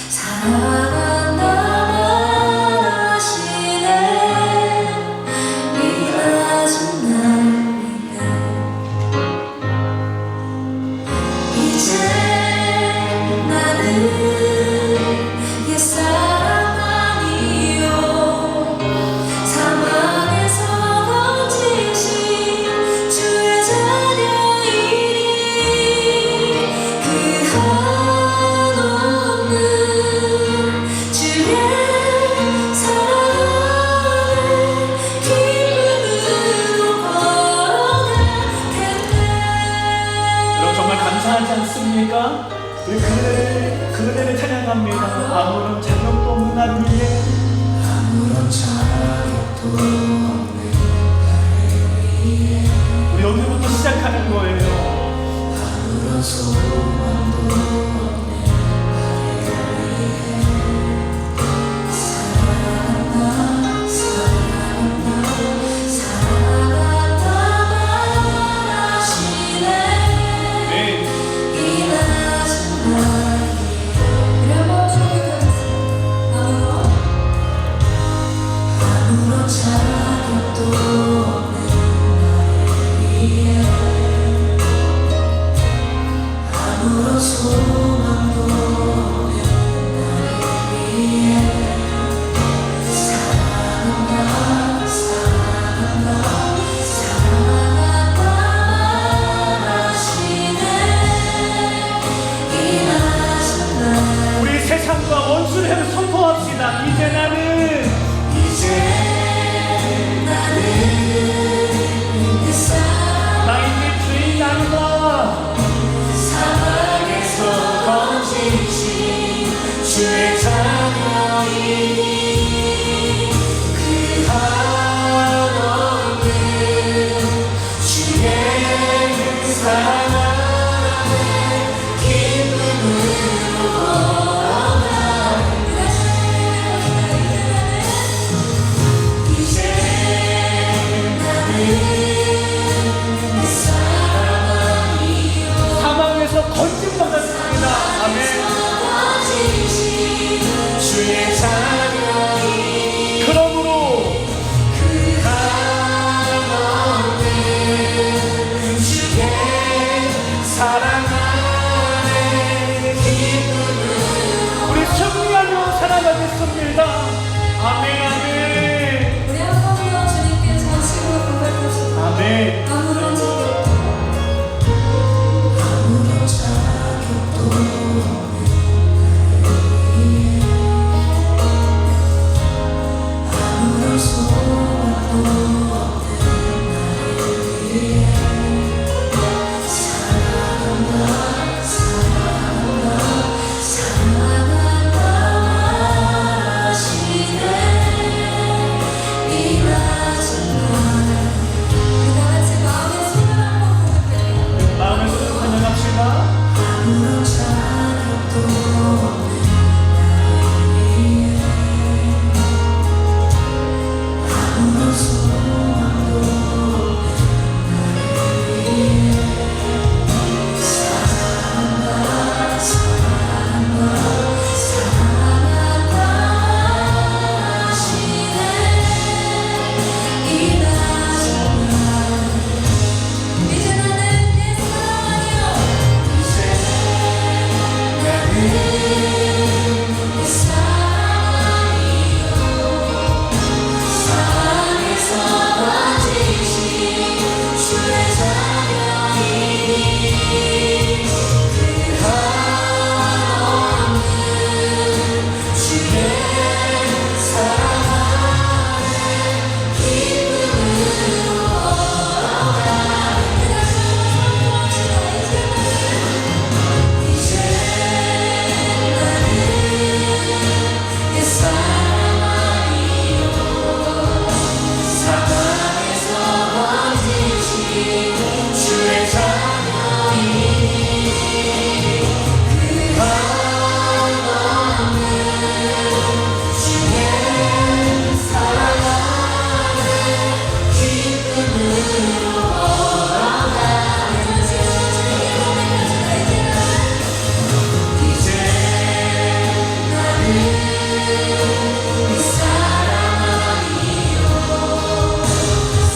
사랑한다 말하시네. 이 낮은 날 위해 이제 나는 옛사람 아니요 사망에서 건지신 주의 자녀이니 그 한없는 주의 사랑을 기쁨으로 걸어가겠네. 여러분 정말 감사하지 않습니까? 우리 그대를 찬양합니다. 아무런 자격도 없는 나를 위해 아무런 자격도 없는 나를 위해 우리 오늘부터 시작하는 거예요. 아무런 소망도 없는 나를 위해 사랑한다 사랑한다 사랑한다 말하시네. 네. 이 낮은 나에게 우리 한번 기도하겠습니다. 아무런 자격도 없는 나를 위해 아무런 소망도 없는 나를 위해 사랑한다 사랑한다 사랑한다 말하시네. 이 낮은 날 우리 세상과 원수를 선포합시다. 이제 나는 이제 나는 그 사랑 아멘, 아멘. 우리 한 번 더 주님께 전심으로 고백합시다. 아멘. 아무런 자격 아무런 자격도 없는 아무런 소망도 없는 나를 위해 사랑한다 사랑한다 사랑한다 말하시네 이 낮은 날 우리 다 같이 마음의 손을 한번 고백할게요. 마음을 쏟고 찬양합시다. 아무런 자격도 없는 나를 위해 아무런 소망도 없는 나를 위해 사랑한다 사랑한다 사랑한다 하시네 이 낮은 날 이제 나는 내 사랑이요. 내 사랑이요 사랑에서 번지신 주의 자녀이니 그 한없는 주의 사랑 안에 기쁨으로 이제 나는 내 사랑 아니요 사랑에서 번지신 주의 자녀이니 그 한없는 주의 사랑 안에 기쁨으로 걸어가는 이제 나는 이 사랑 아니요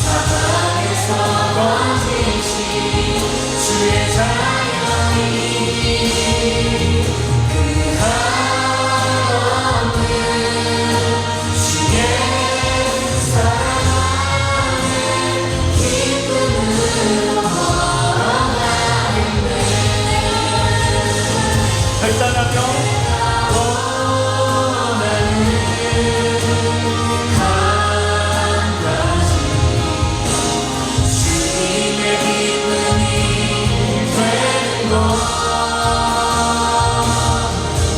사랑에서 번지신 주의 자녀이니 그 한없는 주의 사랑 안에 기쁨으로 걸어가겠네 결단하며 주님의 기쁨이 되는 것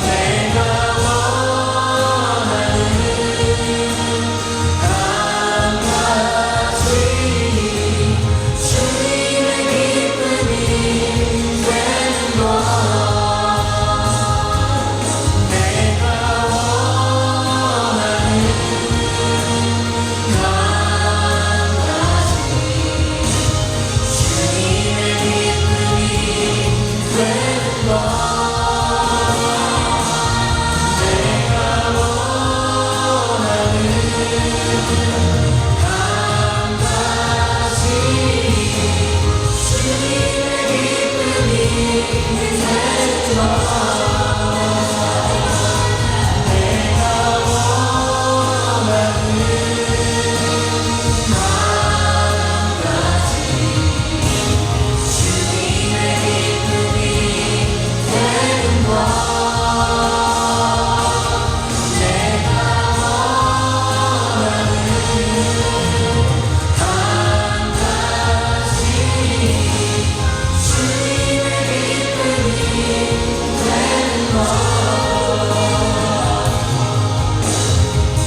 내가 원하는 한 가지 주님의 기쁨이 되는 것 내가 원하는 한 가지 주님의 기쁨이 되는 것 내가 원하는 한 가지 주님의 기쁨이 되는 것 내가 원하는 한 가지 주님의 기쁨이 되는 것 내가 원하는 한 가지 주님의 기쁨이 되는 것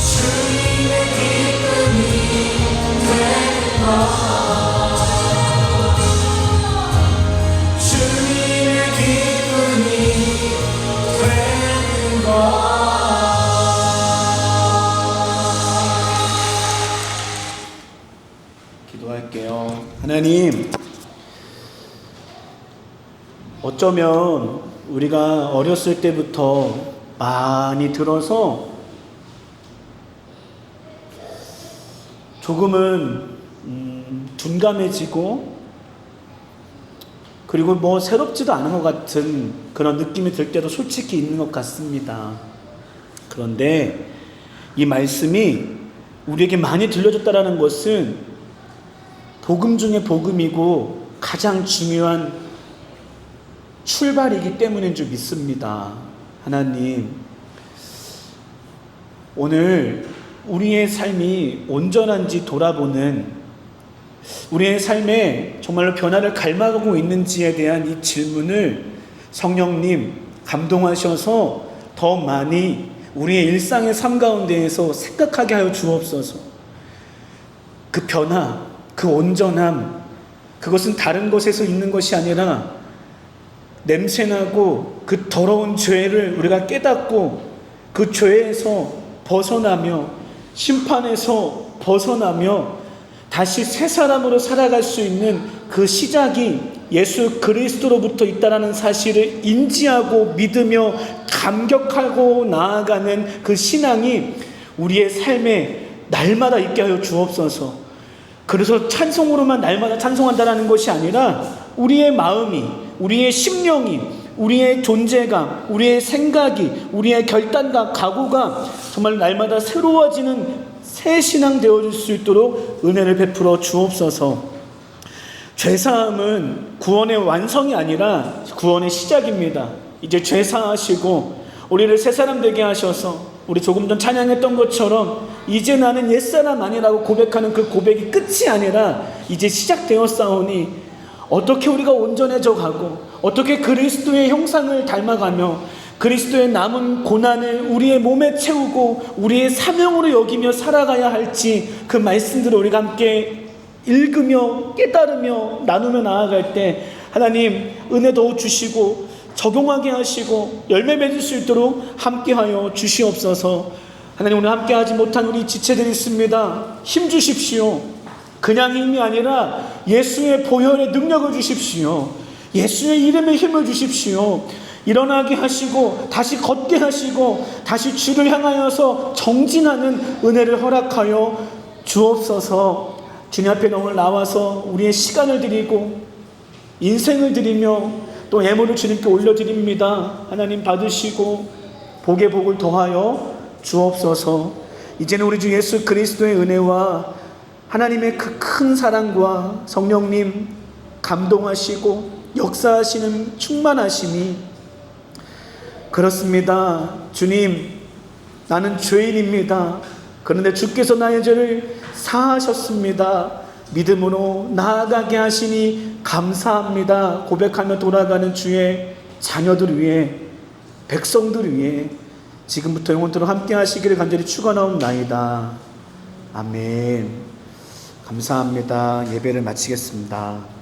주님의 기쁨이 되는 것 주님의 기쁨이 되는 것 기도할게요. 하나님, 어쩌면 우리가 어렸을 때부터 많이 들어서 조금은 둔감해지고 그리고 뭐 새롭지도 않은 것 같은 그런 느낌이 들 때도 솔직히 있는 것 같습니다. 그런데 이 말씀이 우리에게 많이 들려줬다라는 것은 복음 중에 복음이고 가장 중요한 출발이기 때문인 줄 믿습니다. 하나님, 오늘 우리의 삶이 온전한지 돌아보는, 우리의 삶에 정말로 변화를 갈망하고 있는지에 대한 이 질문을 성령님 감동하셔서 더 많이 우리의 일상의 삶 가운데에서 생각하게 하여 주옵소서. 그 변화, 그 온전함, 그것은 다른 곳에서 있는 것이 아니라 냄새나고 그 더러운 죄를 우리가 깨닫고 그 죄에서 벗어나며 심판에서 벗어나며 다시 새 사람으로 살아갈 수 있는 그 시작이 예수 그리스도로부터 있다라는 사실을 인지하고 믿으며 감격하고 나아가는 그 신앙이 우리의 삶에 날마다 있게 하여 주옵소서. 그래서 찬송으로만 날마다 찬송한다라는 것이 아니라 우리의 마음이, 우리의 심령이, 우리의 존재감, 우리의 생각이, 우리의 결단과 각오가 정말 날마다 새로워지는 새 신앙 되어줄 수 있도록 은혜를 베풀어 주옵소서. 죄사함은 구원의 완성이 아니라 구원의 시작입니다. 이제 죄사하시고 우리를 새 사람 되게 하셔서 우리 조금 전 찬양했던 것처럼 이제 나는 옛사람 아니라고 고백하는 그 고백이 끝이 아니라 이제 시작되었사오니 어떻게 우리가 온전해져 가고 어떻게 그리스도의 형상을 닮아가며 그리스도의 남은 고난을 우리의 몸에 채우고 우리의 사명으로 여기며 살아가야 할지 그 말씀들을 우리가 함께 읽으며 깨달으며 나누며 나아갈 때 하나님 은혜도 주시고 적용하게 하시고 열매 맺을 수 있도록 함께하여 주시옵소서. 하나님, 오늘 함께하지 못한 우리 지체들이 있습니다. 힘 주십시오. 그냥 힘이 아니라 예수의 보혈의 능력을 주십시오. 예수의 이름의 힘을 주십시오. 일어나게 하시고 다시 걷게 하시고 다시 주를 향하여서 정진하는 은혜를 허락하여 주옵소서. 주님 앞에 오늘 나와서 우리의 시간을 드리고 인생을 드리며 또 예물을 주님께 올려드립니다. 하나님 받으시고 복의 복을 더하여 주옵소서. 이제는 우리 주 예수 그리스도의 은혜와 하나님의 그 큰 사랑과 성령님 감동하시고 역사하시는 충만하심이 그렇습니다. 주님, 나는 죄인입니다. 그런데 주께서 나의 죄를 사하셨습니다. 믿음으로 나아가게 하시니 감사합니다. 고백하며 돌아가는 주의 자녀들 위해, 백성들 위해 지금부터 영원토록 함께 하시기를 간절히 축원하옵나이다. 아멘. 감사합니다. 예배를 마치겠습니다.